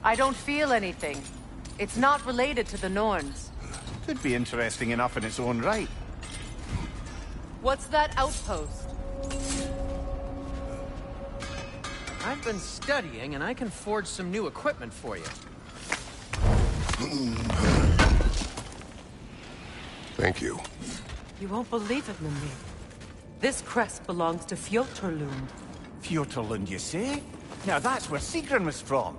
I don't feel anything. It's not related to the Norns. Could be interesting enough in its own right. What's that outpost? I've been studying, and I can forge some new equipment for you. Thank you. You won't believe it, Mimir. This crest belongs to Fjotorlund. Fjotorlund, you say? Now that's where Sigrun was from.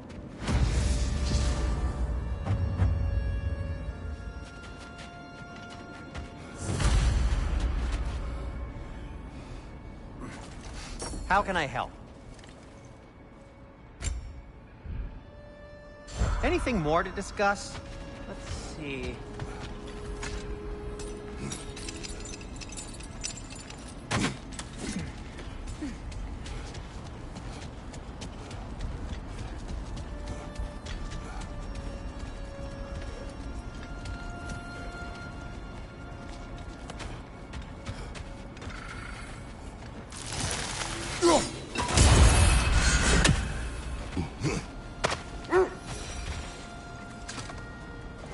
How can I help? Anything more to discuss? Let's see.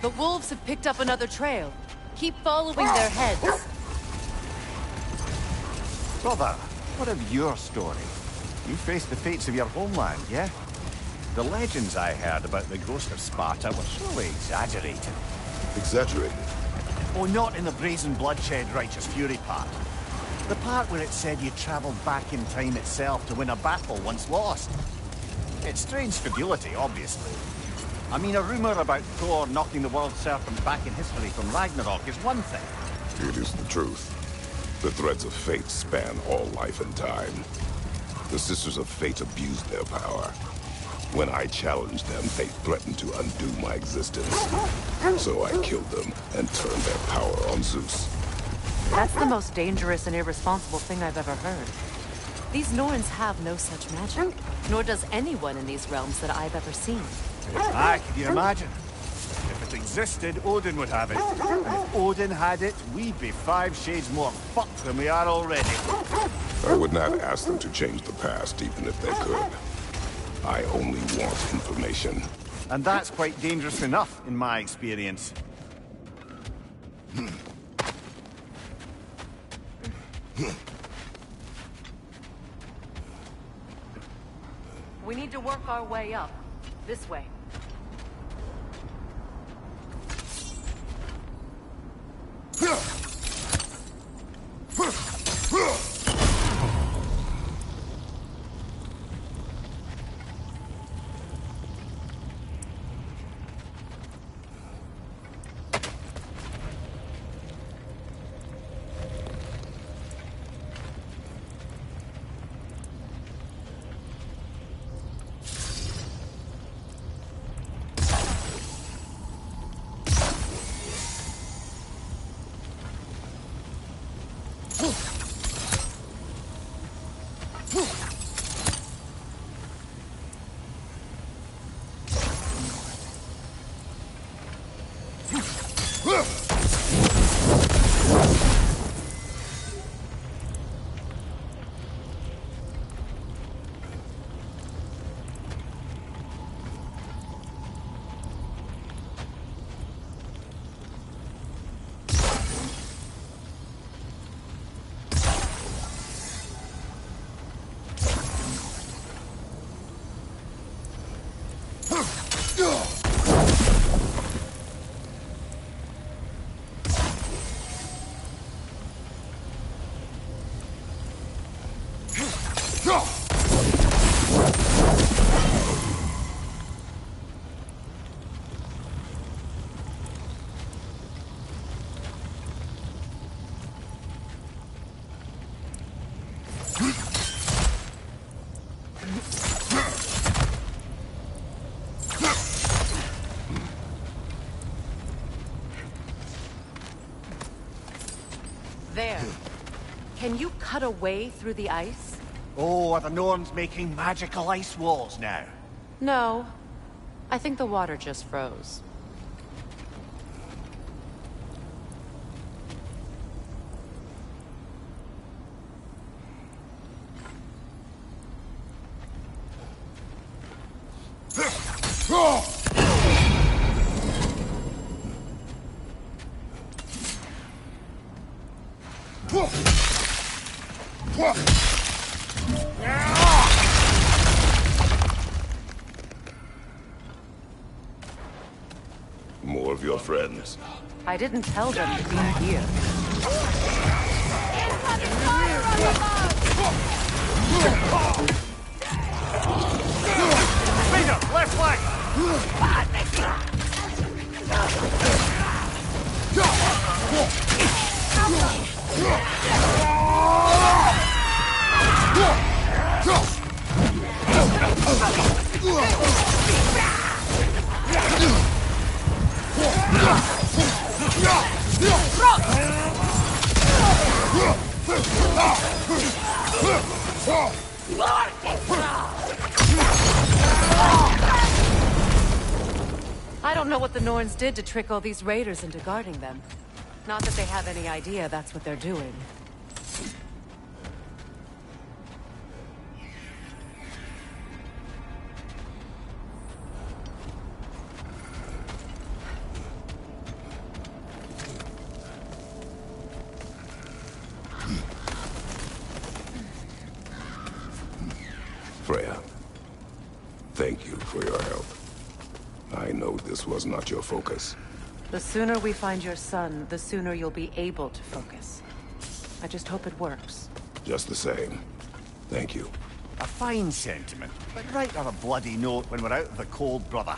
The wolves have picked up another trail. Keep following their heads. Brother, what of your story? You faced the fates of your homeland, yeah? The legends I heard about the ghost of Sparta were surely exaggerated. Exaggerated? Oh, not in the brazen bloodshed righteous fury part. The part where it said you travelled back in time itself to win a battle once lost. It's strange credulity, obviously. I mean, a rumour about Thor knocking the world serpent back in history from Ragnarok is one thing. It is the truth. The threads of fate span all life and time. The Sisters of Fate abused their power. When I challenged them, they threatened to undo my existence. So I killed them and turned their power on Zeus. That's the most dangerous and irresponsible thing I've ever heard. These Norns have no such magic, nor does anyone in these realms that I've ever seen. Ah, can you imagine? If it existed, Odin would have it. And if Odin had it, we'd be 5 shades more fucked than we are already. I would not ask them to change the past, even if they could. I only want information. And that's quite dangerous enough, in my experience. We need to work our way up. This way. There. Can you cut a way through the ice? Oh, are the Norns making magical ice walls now? No. I think the water just froze. More of your friends. I didn't tell them to be here. Speeder, left flank! I don't know what the Norns did to trick all these raiders into guarding them. Not that they have any idea that's what they're doing. Freya, thank you for your help. I know this was not your focus. The sooner we find your son, the sooner you'll be able to focus. I just hope it works. Just the same, thank you. A fine sentiment, but write her a bloody note when we're out of the cold, brother.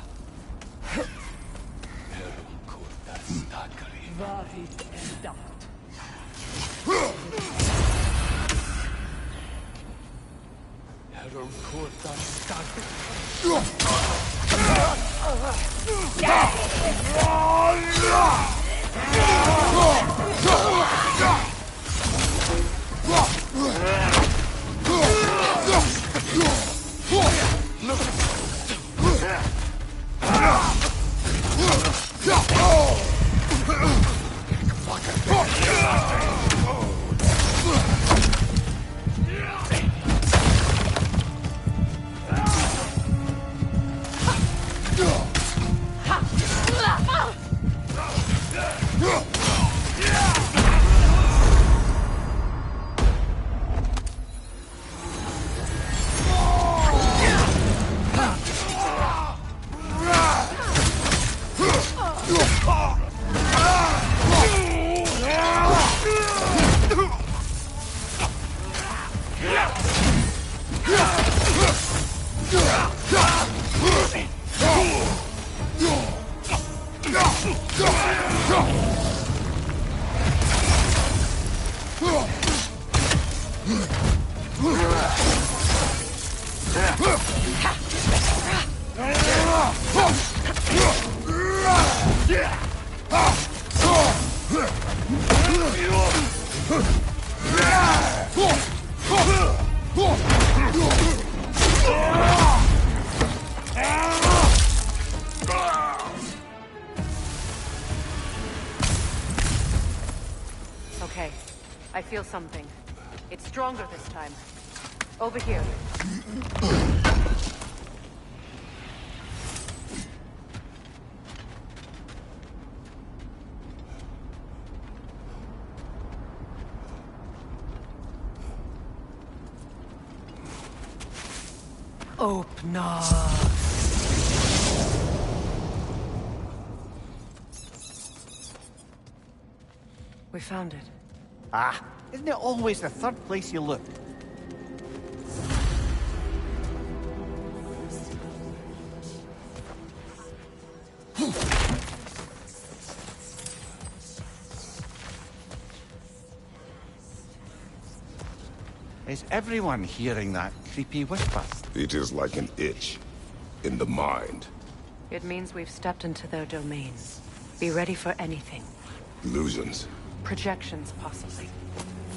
I feel something. It's stronger this time. Over here. Open up. We found it. Ah, isn't it always the third place you look? Is everyone hearing that creepy whisper? It is like an itch in the mind. It means we've stepped into their domain. Be ready for anything. Illusions. Projections, possibly.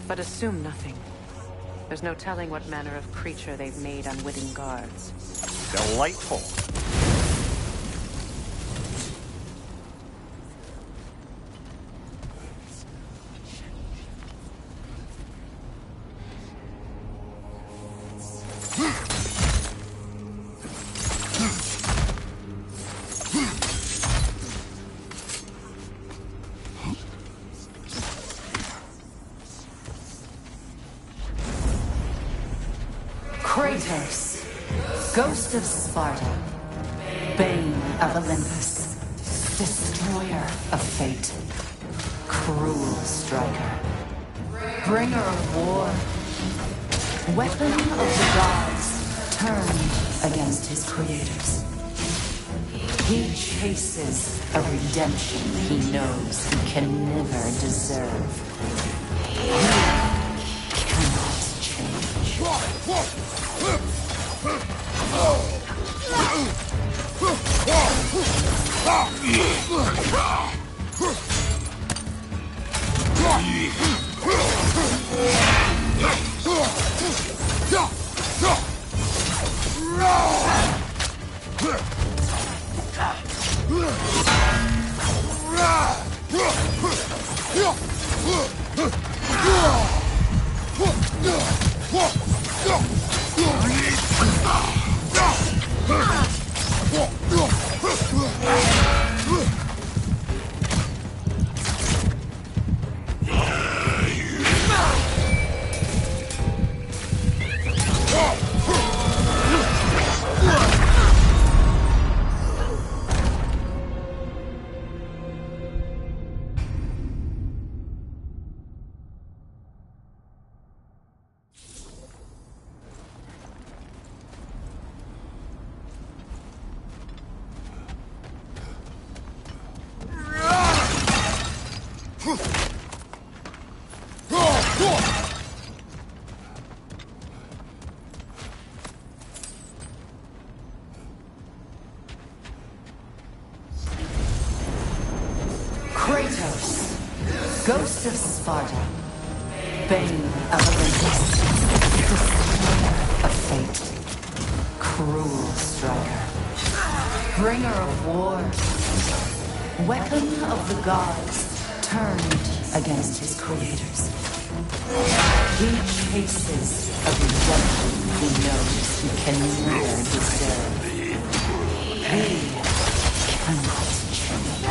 But assume nothing. There's no telling what manner of creature they've made unwitting guards. Delightful. Kratos, Ghost of Sparta, Bane of Olympus, Destroyer of Fate, Cruel Striker, Bringer of War, Weapon of the Gods, turned against his creators. He chases a redemption he knows he can never deserve. He cannot change. Kratos, Ghost of Sparta, Bane of Olympus, Destroyer of Fate, Cruel Striker, Bringer of War, Weapon of the Gods, turned against his creators. He chases a redemption he knows he can never deserve. He cannot change.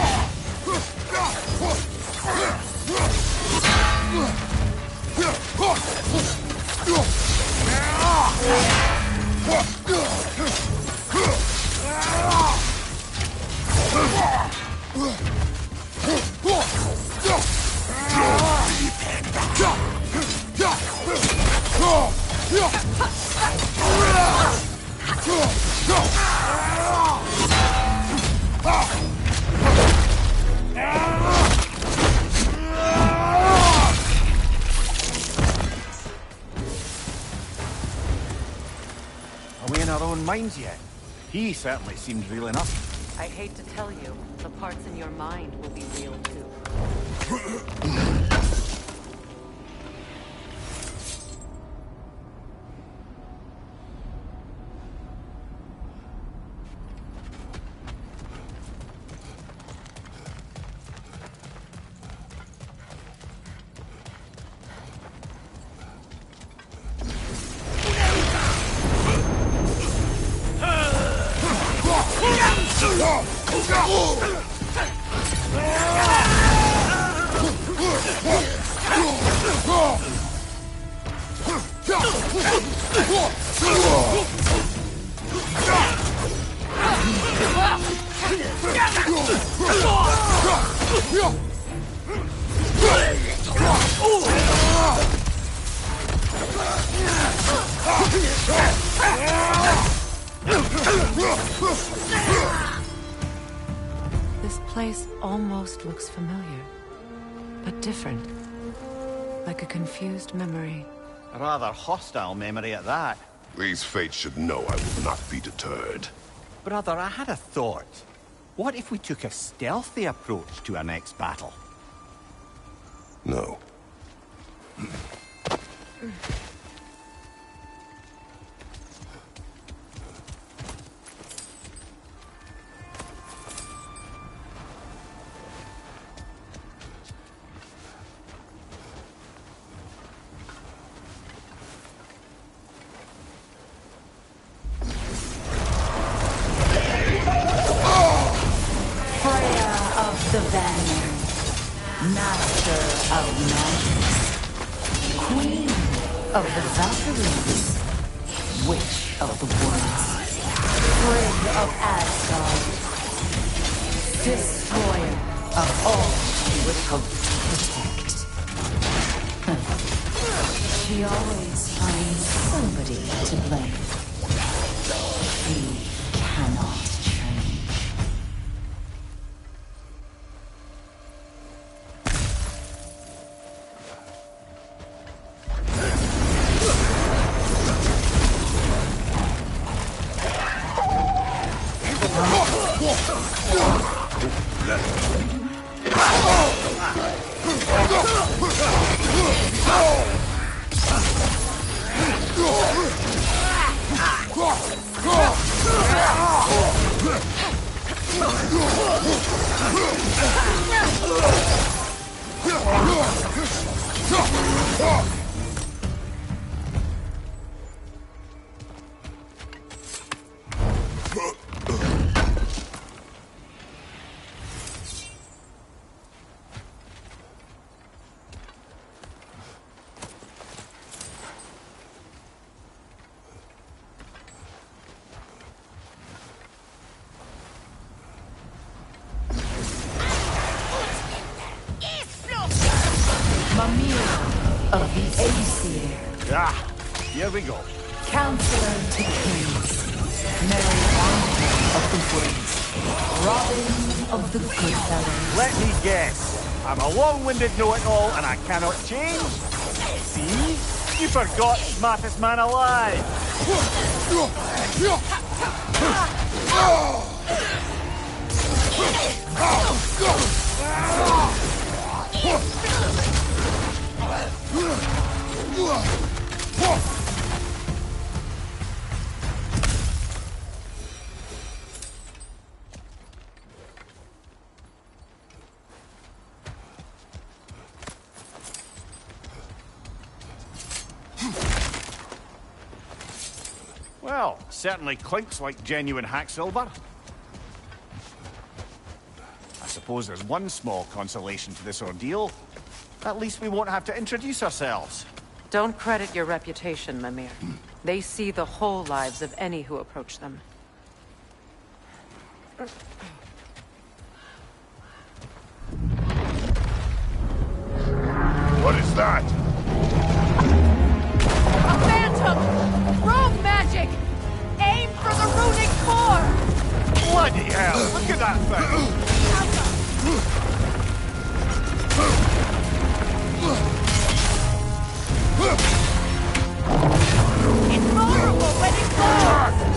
Are we in our own minds yet? He certainly seemed real enough. I hate to tell you, the parts in your mind will be real too. This place almost looks familiar, but different. Like a confused memory. A rather hostile memory at that. These fates should know I will not be deterred. Brother, I had a thought. What if we took a stealthy approach to our next battle? No. The Vanguard, Master of Magic, Queen of the Valkyries, Witch of the Woods, Prig of Asgard, Destroyer of all she would hope to protect. She always finds somebody to blame. She cannot. Of the Aesir. Ah, here we go. Counselor to kings. Mary of the woods. Robin of the good fellows. Let me guess. I'm a long-winded know-it-all and I cannot change? See? You forgot smartest man alive. Well, certainly clinks like genuine hack silver. I suppose there's one small consolation to this ordeal. At least we won't have to introduce ourselves. Don't credit your reputation, Mimir. They see the whole lives of any who approach them. What is that? A phantom! Rogue magic! Aim for the runic core! Bloody hell! Look at that thing! It's vulnerable when it goes!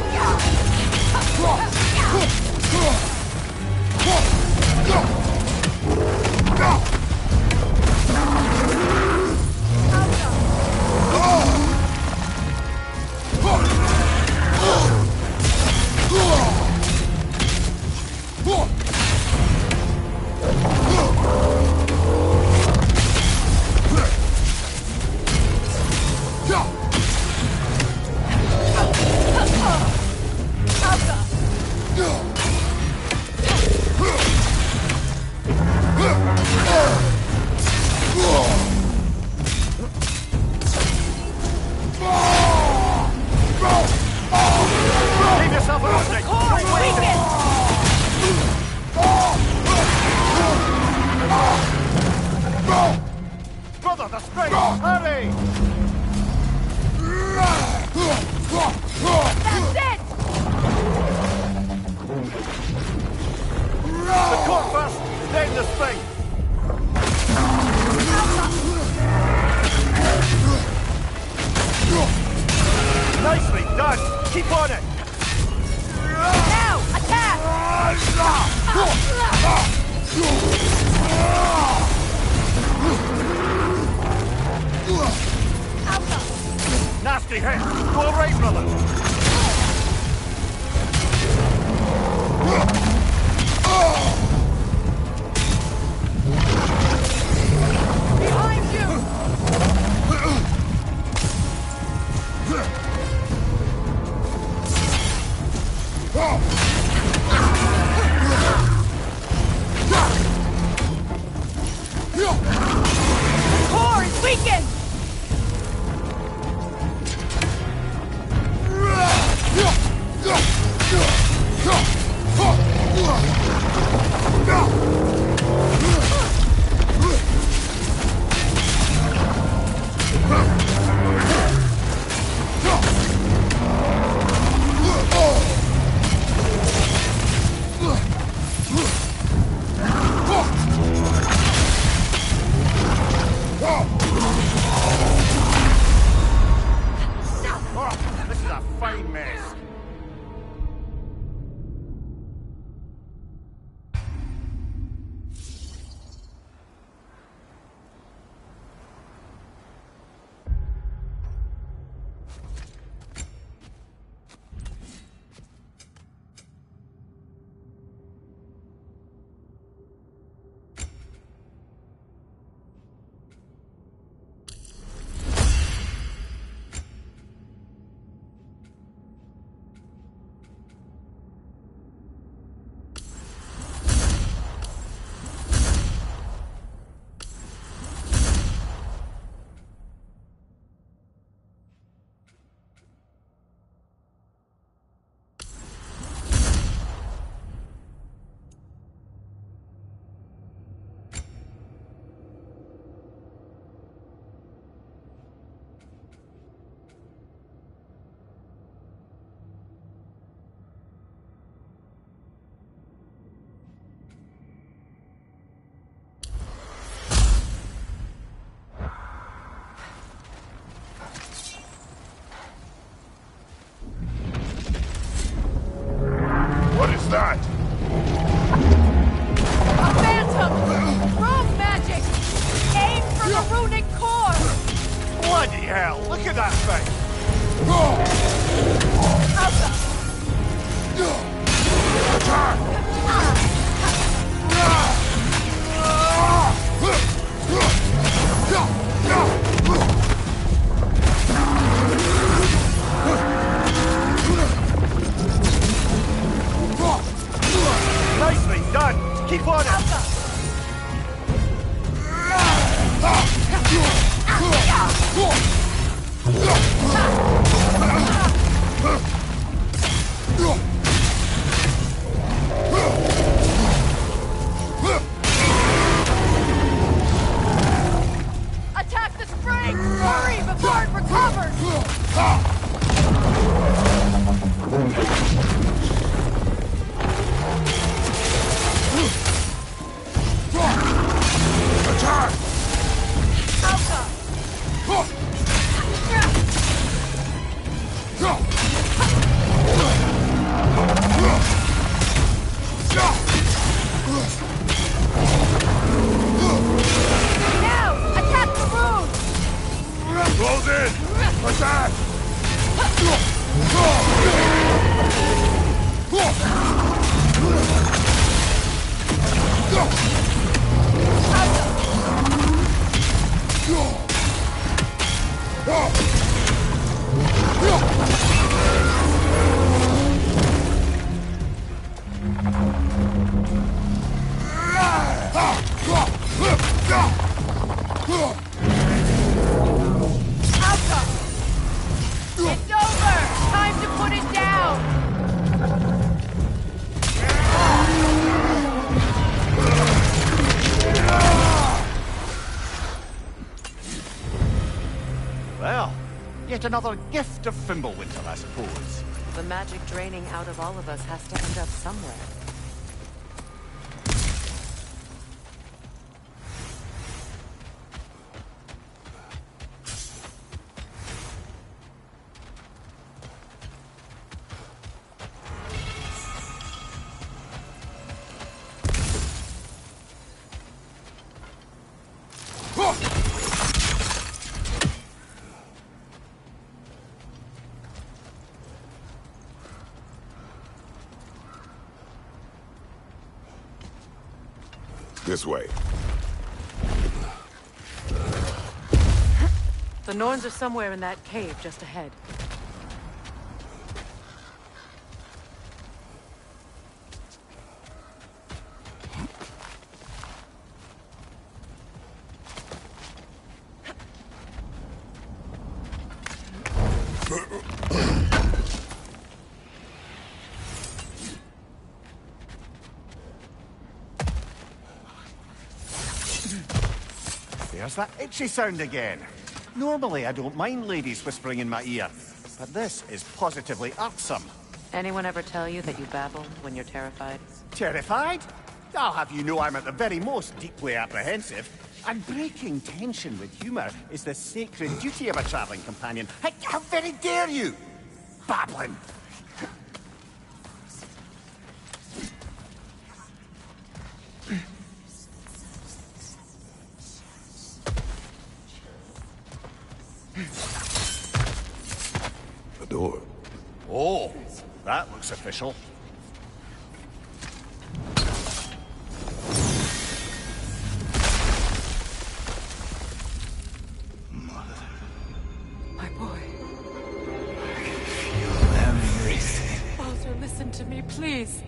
straight! Hurry! That's it! The core first, then the spring! Nicely done! Keep on it! Now, attack! Nasty hit! Go all right, brother! Behind you! The core is weakened! Oh, this is a fine mess. What is that? A phantom! Rogue magic! Aim for the runic core! Bloody hell, look at that thing! Nicely done! Keep on it! Attack the spring! Hurry before it recovers! Attack! Now, attack the rune! Close in! Attack! It's over! Time to put it down! Well, yet another gift of Fimbulwinter, I suppose. The magic draining out of all of us has to end up somewhere. This way. The Norns are somewhere in that cave just ahead. There's that itchy sound again. Normally I don't mind ladies whispering in my ear, but this is positively irksome. Anyone ever tell you that you babble when you're terrified? Terrified? I'll have you know I'm at the very most deeply apprehensive. And breaking tension with humour is the sacred duty of a travelling companion. How very dare you! Babbling! The door. Oh, that looks official. My boy. I can feel everything. Baldur, listen to me, please.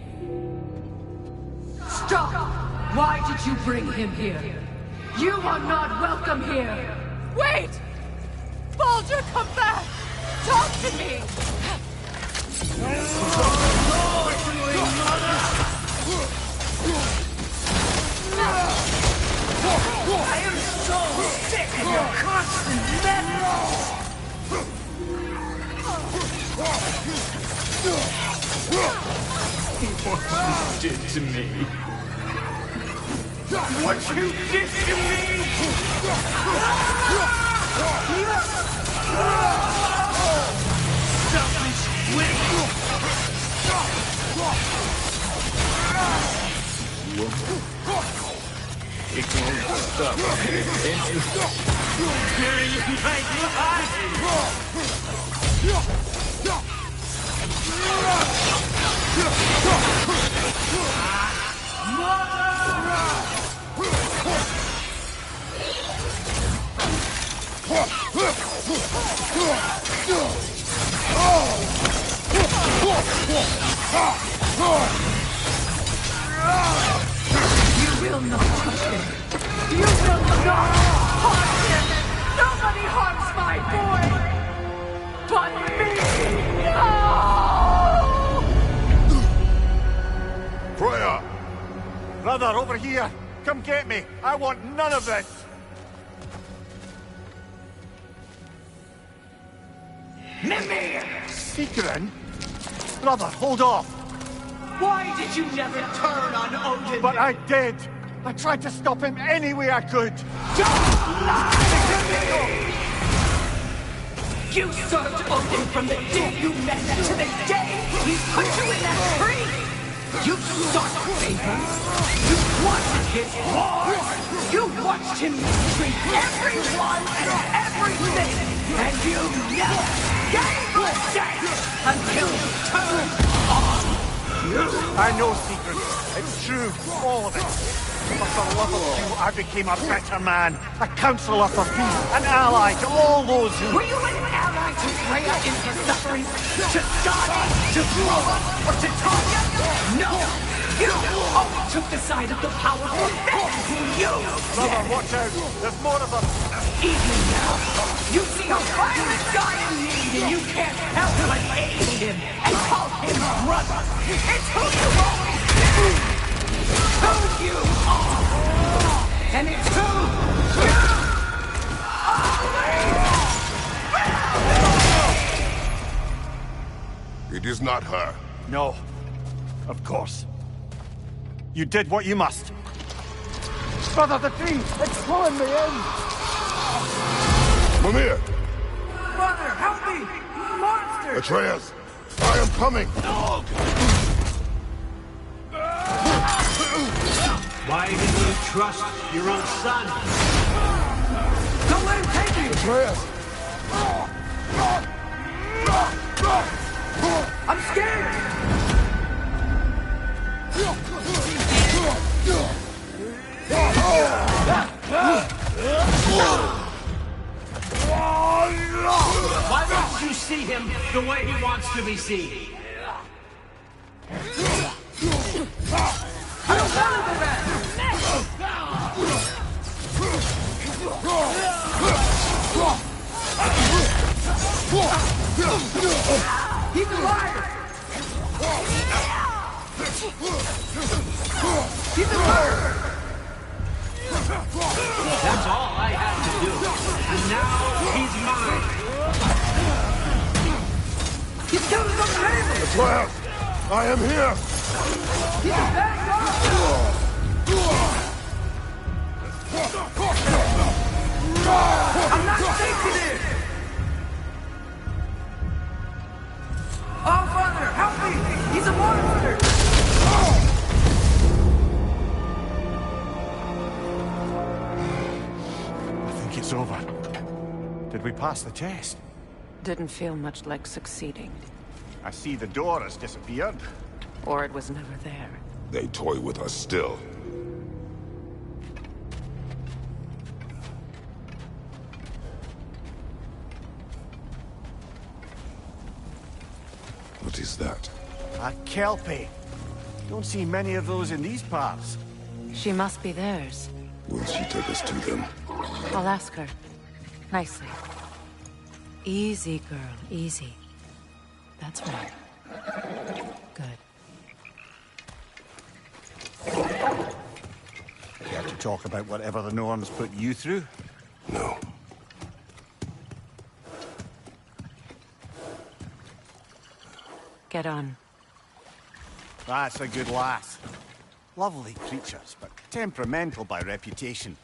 Stop! Why did you bring him here? You are not welcome here! Wait! Baldur, come back! Talk to me! I am so sick of your constant madness! What you did to me. What you did to me! Selfish witch! It won't stop. Bury you like You will not touch him. You will not harm him. Nobody harms my boy. But me. No! Freya! Brother, over here! Come get me! I want none of this! Mimir! Secret? Brother, hold off! Why did you never turn on Odin? But I did! I tried to stop him any way I could! Don't lie to me! You served Odin from the day you met to the day he put you in that tree! You sought favors! You wanted his war! You watched him mistreat everyone and everything! And you never gave a chance until you turned on you! I know secrets. It's true. All of it. But for the love of you, I became a better man. A counselor for peace. An ally to all those who... Were you an ally to Freya in her suffering? To Skadi? To Flora? Or to Tanya? No! You only took the side of the powerful men who used Brother, them. watch out. There's more of them. Even now, you see a violent guy in need and you can't help but aid him and call him brother. It's who you always been. Who you are. And it's who you always It is not her. No. Of course. You did what you must. Brother, the tree! It's pulling me in! Mimir! Brother, help me! Monster! Atreus! I am coming! Why didn't you trust your own son? Don't let him take me! Atreus! I'm scared! Why don't you see him the way he wants to be seen? I don't want to go back! He's a liar! He's a liar! That's all I had to do. And now he's mine. He's killing us on the table! Atreus! I am here! He's a bad guy! I'm not taking it! Oh, Father, help me! He's a monster! I think it's over. Did we pass the test? Didn't feel much like succeeding. I see the door has disappeared. Or it was never there. They toy with us still. What is that? A Kelpie. Don't see many of those in these parts. She must be theirs. Will she take us to them? I'll ask her. Nicely. Easy, girl. Easy. That's right. Good. Care to talk about whatever the Norns put you through? No. Get on. That's a good lass. Lovely creatures, but temperamental by reputation.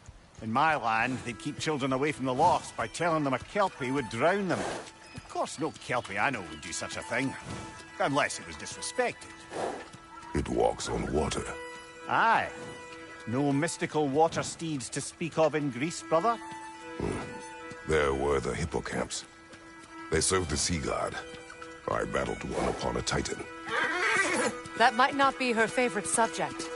In my land, they'd keep children away from the lost by telling them a Kelpie would drown them. Of course, no Kelpie I know would do such a thing. Unless it was disrespected. It walks on water. Aye. No mystical water steeds to speak of in Greece, brother? There were the hippocamps. They served the sea god. I battled one upon a titan. That might not be her favorite subject.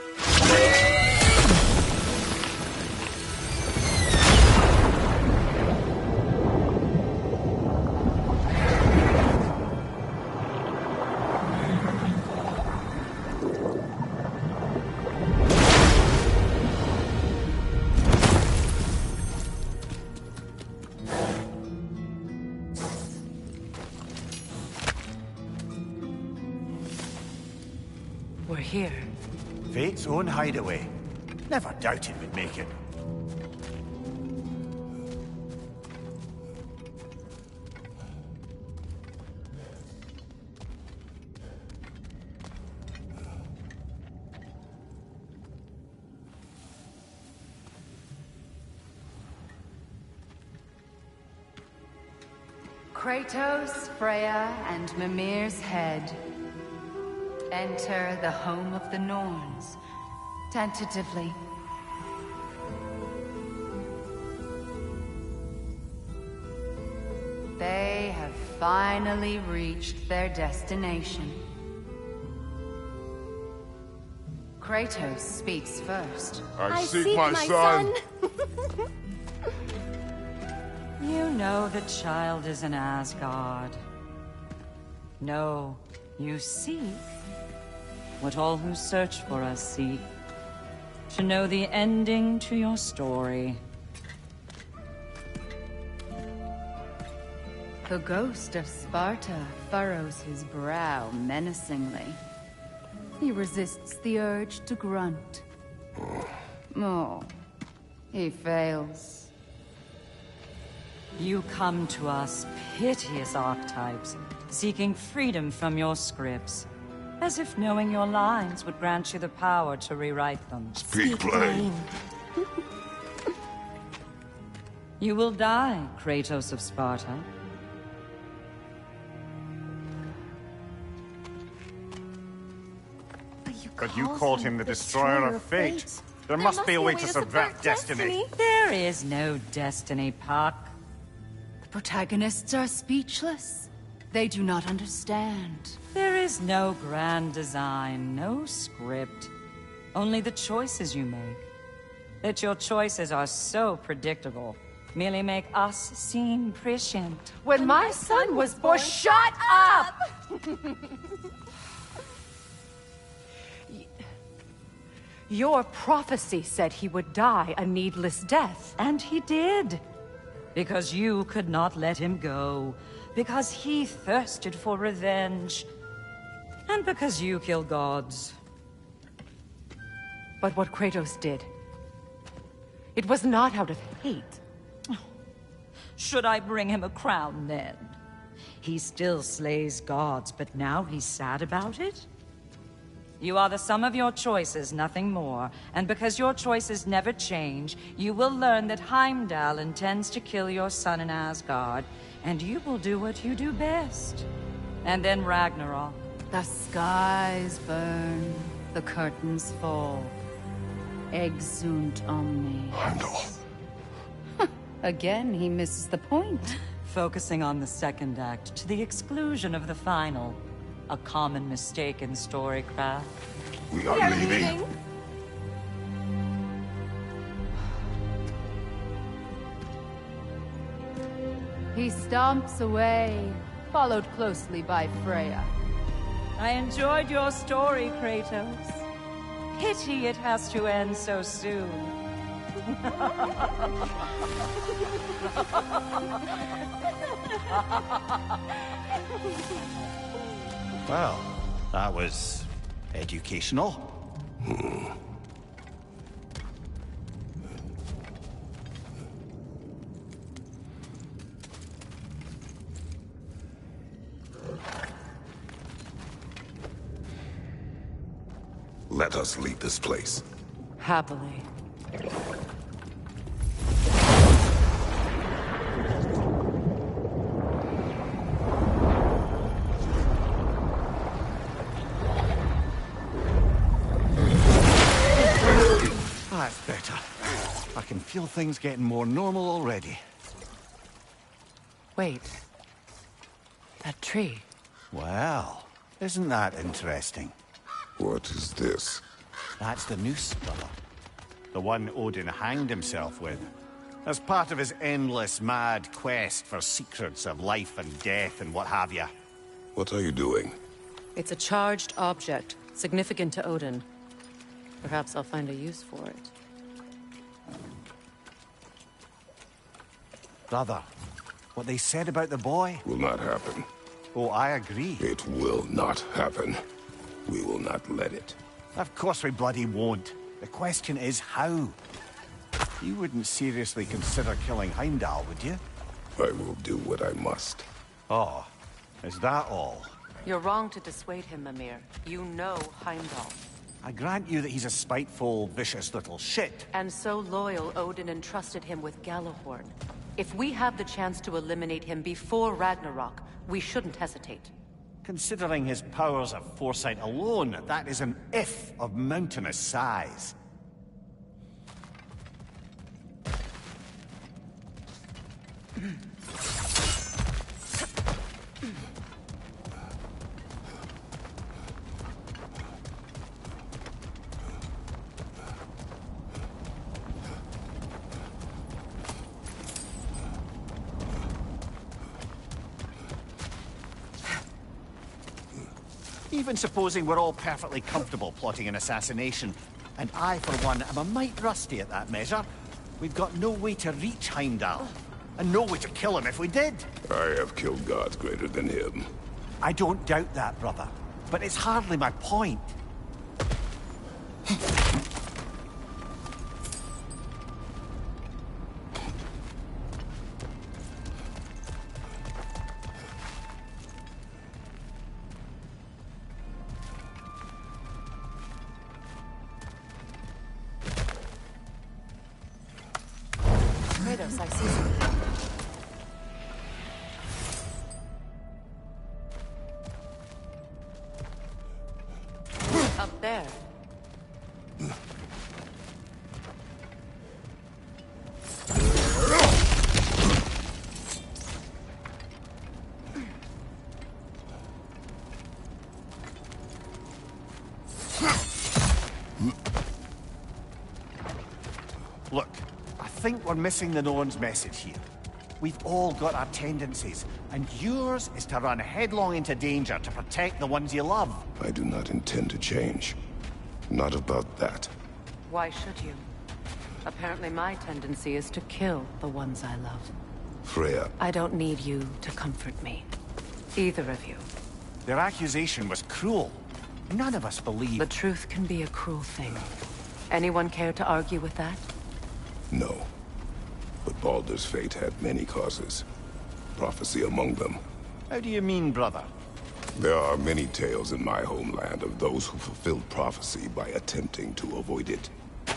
We're here. Fate's own hideaway. Never doubted we'd make it. Kratos, Freya, and Mimir's head. Enter the home of the Norns, tentatively. They have finally reached their destination. Kratos speaks first. I seek my son. You know the child is in Asgard. No, you seek what all who search for us seek. To know the ending to your story. The ghost of Sparta furrows his brow menacingly. He resists the urge to grunt. Oh, he fails. You come to us, piteous archetypes, seeking freedom from your scripts. As if knowing your lines would grant you the power to rewrite them. Speak plain. You will die, Kratos of Sparta. But you called him the Destroyer of Fate. There must be a way to subvert destiny. There is no destiny, Puck. The protagonists are speechless. They do not understand. There is no grand design, no script. Only the choices you make. That your choices are so predictable merely make us seem prescient. When my son was born, shut up! Your prophecy said he would die a needless death. And he did. Because you could not let him go. Because he thirsted for revenge. And because you kill gods. But what Kratos did, it was not out of hate. Should I bring him a crown then? He still slays gods, but now he's sad about it? You are the sum of your choices, nothing more. And because your choices never change, you will learn that Heimdall intends to kill your son in Asgard, and you will do what you do best. And then Ragnarok. The skies burn, the curtains fall. Exunt omni. Heimdall. Again, he misses the point. Focusing on the second act to the exclusion of the final. A common mistake in storycraft. We are leaving. He stomps away, followed closely by Freya. I enjoyed your story, Kratos. Pity it has to end so soon. Well, that was educational. Let us leave this place. Happily. That's better. I can feel things getting more normal already. Wait. That tree. Well, isn't that interesting? What is this? That's the noose, brother. The one Odin hanged himself with. As part of his endless, mad quest for secrets of life and death and what have you. What are you doing? It's a charged object, significant to Odin. Perhaps I'll find a use for it. Brother, what they said about the boy? Will not happen. Oh, I agree. It will not happen. We will not let it. Of course we bloody won't. The question is how. You wouldn't seriously consider killing Heimdall, would you? I will do what I must. Oh, is that all? You're wrong to dissuade him, Mimir. You know Heimdall. I grant you that he's a spiteful, vicious little shit. And so loyal, Odin entrusted him with Gjallarhorn. If we have the chance to eliminate him before Ragnarok, we shouldn't hesitate. Considering his powers of foresight alone, that is an if of mountainous size. Even supposing we're all perfectly comfortable plotting an assassination, and I, for one, am a mite rusty at that measure, we've got no way to reach Heimdall, and no way to kill him if we did. I have killed gods greater than him. I don't doubt that, brother, but it's hardly my point. there. Look, I think we're missing the Norn's message here. We've all got our tendencies, and yours is to run headlong into danger to protect the ones you love. I do not intend to change. Not about that. Why should you? Apparently my tendency is to kill the ones I love. Freya. I don't need you to comfort me. Either of you. Their accusation was cruel. None of us believe... The truth can be a cruel thing. Anyone care to argue with that? No. But Baldur's fate had many causes. Prophecy among them. How do you mean, brother? There are many tales in my homeland of those who fulfilled prophecy by attempting to avoid it.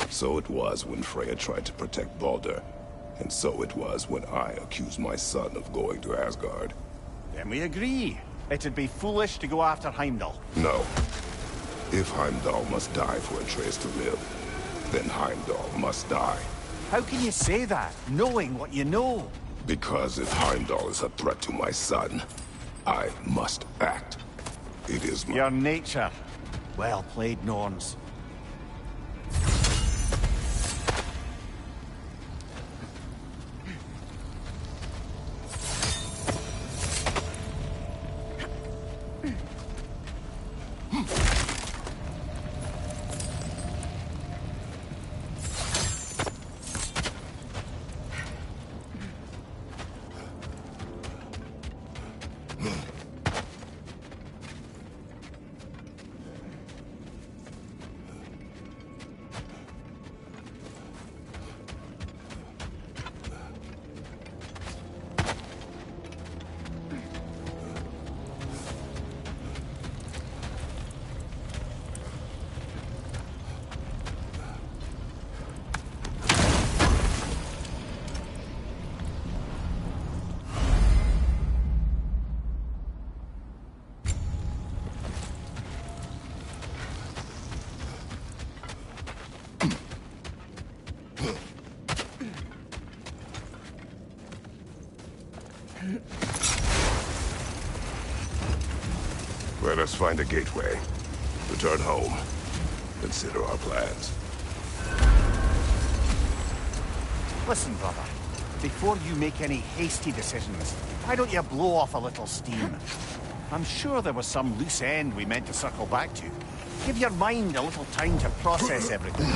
So it was when Freya tried to protect Baldur. And so it was when I accused my son of going to Asgard. Then we agree. It'd be foolish to go after Heimdall. No. If Heimdall must die for Atreus to live, then Heimdall must die. How can you say that, knowing what you know? Because if Heimdall is a threat to my son, I must act. It is my... Your nature. Well played, Norns. Let us find a gateway. Return home. Consider our plans. Listen, brother. Before you make any hasty decisions, why don't you blow off a little steam? I'm sure there was some loose end we meant to circle back to. Give your mind a little time to process everything.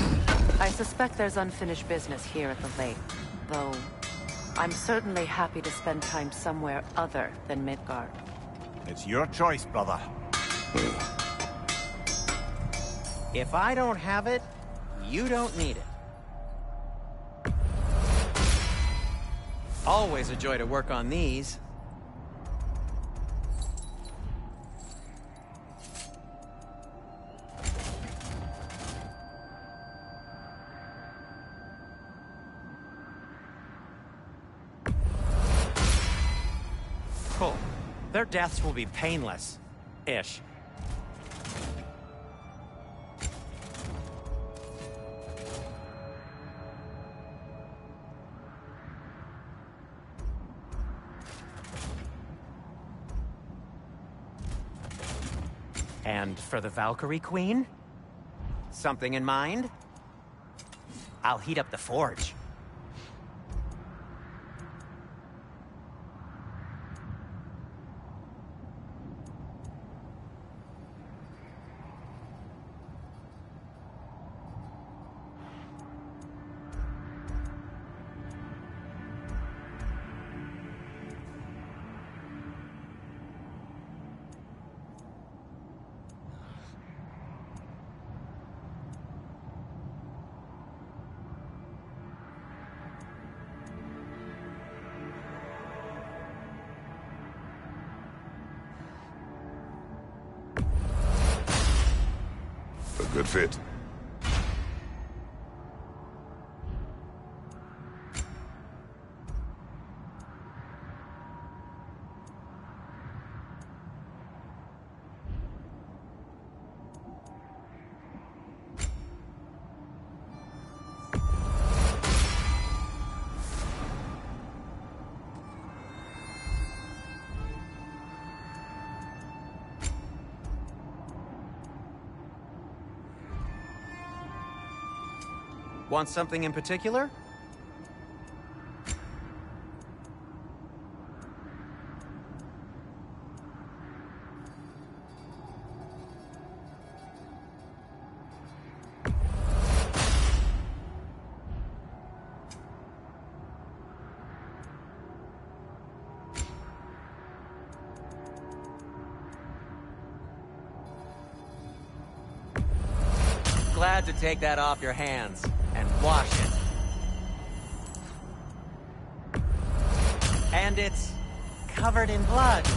I suspect there's unfinished business here at the lake, though I'm certainly happy to spend time somewhere other than Midgard. It's your choice, brother. If I don't have it, you don't need it. Always a joy to work on these. Cool. Their deaths will be painless-ish. And for the Valkyrie Queen? Something in mind? I'll heat up the forge. Good fit. Want something in particular? Glad to take that off your hands and wash it. And it's covered in blood.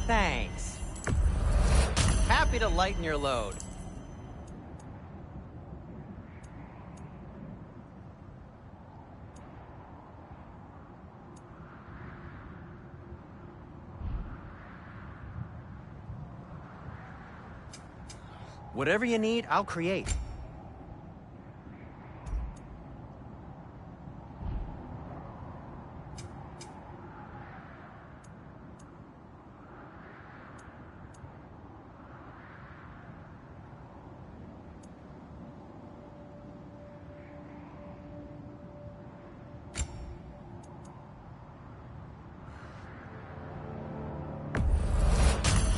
Thanks. Happy to lighten your load. Whatever you need, I'll create.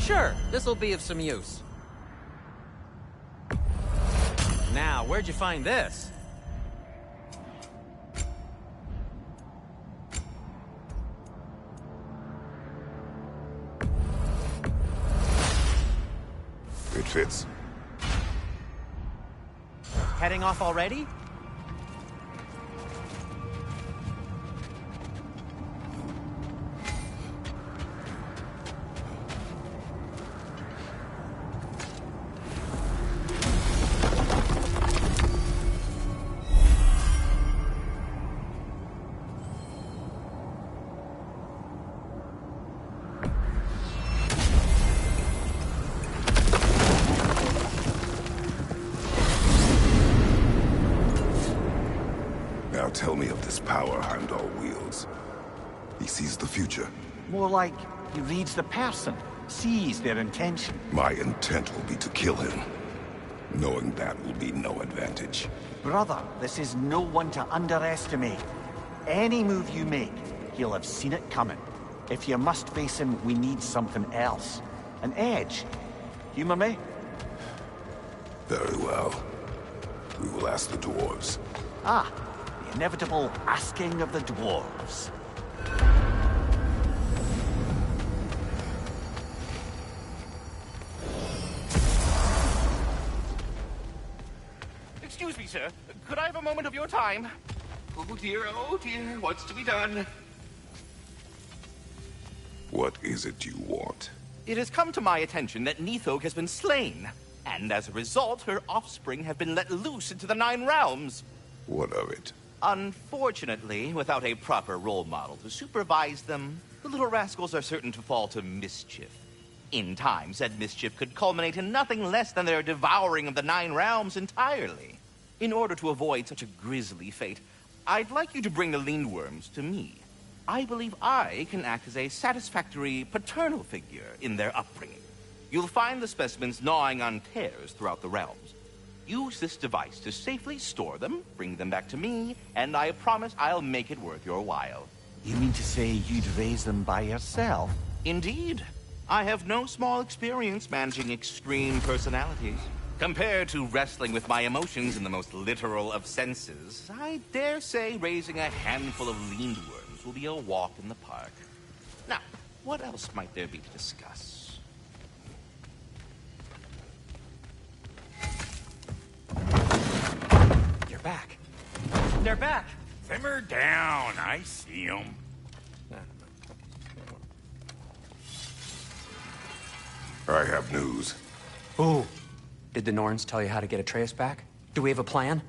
Sure, this'll be of some use. Now, where'd you find this? It fits. Heading off already? Now tell me of this power Heimdall wields. He sees the future. More like he reads the person, sees their intention. My intent will be to kill him. Knowing that will be no advantage. Brother, this is no one to underestimate. Any move you make, he'll have seen it coming. If you must face him, we need something else. An edge. Humor me? Very well. We will ask the dwarves. Ah, the inevitable asking of the dwarves. Excuse me, sir. Could I have a moment of your time? Oh dear, what's to be done? What is it you want? It has come to my attention that Nithog has been slain, and as a result, her offspring have been let loose into the Nine Realms. What of it? Unfortunately, without a proper role model to supervise them, the little rascals are certain to fall to mischief. In time, said mischief could culminate in nothing less than their devouring of the Nine Realms entirely. In order to avoid such a grisly fate, I'd like you to bring the Lindworms to me. I believe I can act as a satisfactory paternal figure in their upbringing. You'll find the specimens gnawing on tears throughout the realms. Use this device to safely store them, bring them back to me, and I promise I'll make it worth your while. You mean to say you'd raise them by yourself? Indeed. I have no small experience managing extreme personalities. Compared to wrestling with my emotions in the most literal of senses, I dare say raising a handful of Lindworms will be a walk in the park. Now, what else might there be to discuss? You're back. They're back. Simmer down. I see them. I have news. Oh. Did the Norns tell you how to get Atreus back? Do we have a plan?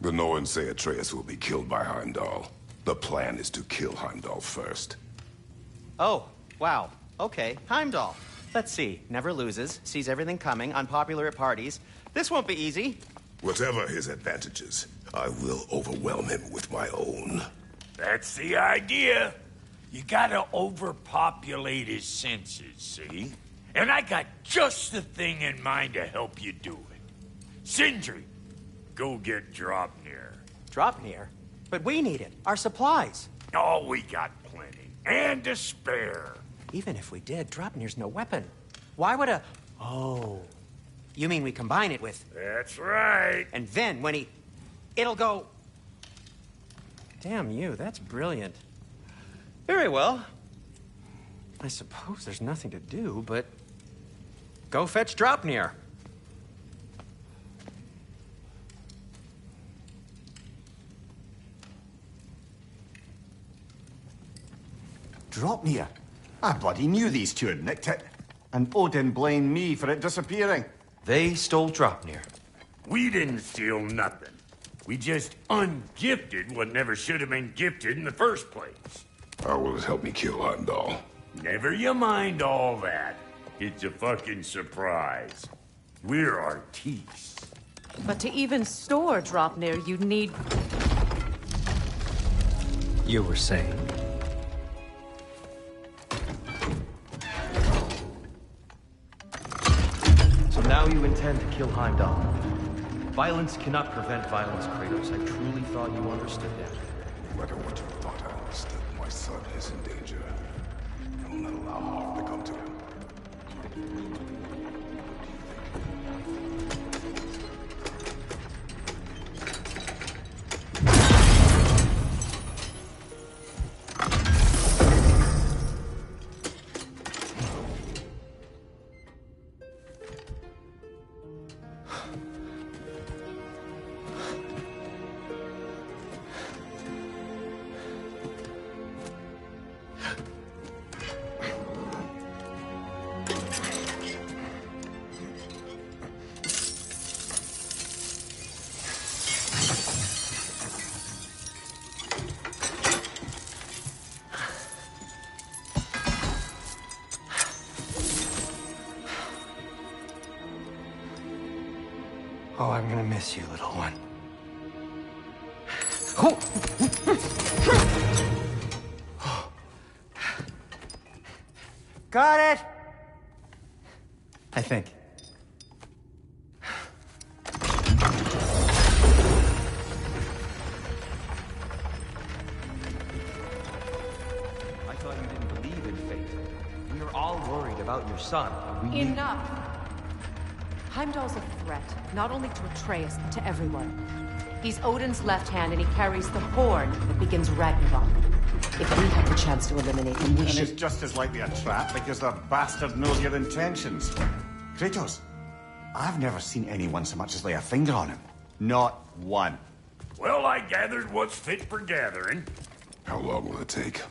The Norns say Atreus will be killed by Heimdall. The plan is to kill Heimdall first. Oh, wow. Okay, Heimdall. Let's see. Never loses, sees everything coming, unpopular at parties. This won't be easy. Whatever his advantages, I will overwhelm him with my own. That's the idea. You gotta overpopulate his senses, see? And I got just the thing in mind to help you do it. Sindri, go get Draupnir. Draupnir? But we need it. Our supplies. Oh, we got plenty. And to spare. Even if we did, Draupnir's no weapon. Why would a... Oh. You mean we combine it with... That's right. And then when he... It'll go... Damn you, that's brilliant. Very well. I suppose there's nothing to do, but... Go fetch Draupnir. Draupnir? I bloody knew these two had nicked it. And Odin blamed me for it disappearing. They stole Draupnir. We didn't steal nothing. We just ungifted what never should have been gifted in the first place. How will it help me kill Heimdall? Never you mind all that. It's a fucking surprise. We're artistes. But to even store Draupnir, you need... You were saying? So now you intend to kill Heimdall. Violence cannot prevent violence, Kratos. I truly thought you understood that. No matter what you thought I understood, my son is in danger. I will not allow harm to come to him. Oh, I'm gonna miss you, little one. Got it! I think. I thought you didn't believe in fate. We were all worried about your son. We Enough! Heimdall's a threat, not only to Atreus, but to everyone. He's Odin's left hand, and he carries the horn that begins Ragnarok. If we had the chance to eliminate him, we And should... it's just as likely a trap because the bastard knows your intentions. Kratos, I've never seen anyone so much as lay a finger on him. Not one. Well, I gathered what's fit for gathering. How long will it take?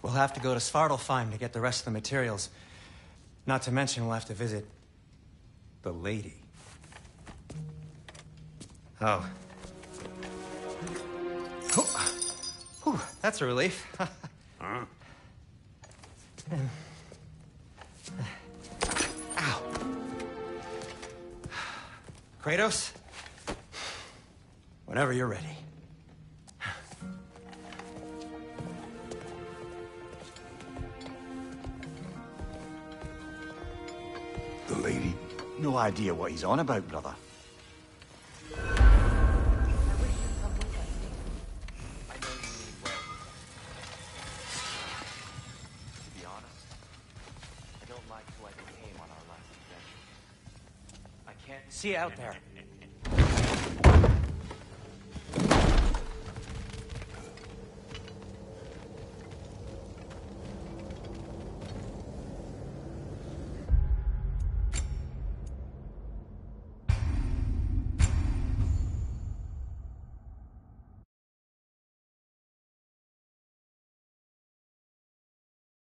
We'll have to go to Svartalfheim to get the rest of the materials. Not to mention we'll have to visit... the lady. Oh. Whew, that's a relief. Huh? Ow. Kratos? Whenever you're ready. The lady? No idea what he's on about, brother. See you out there.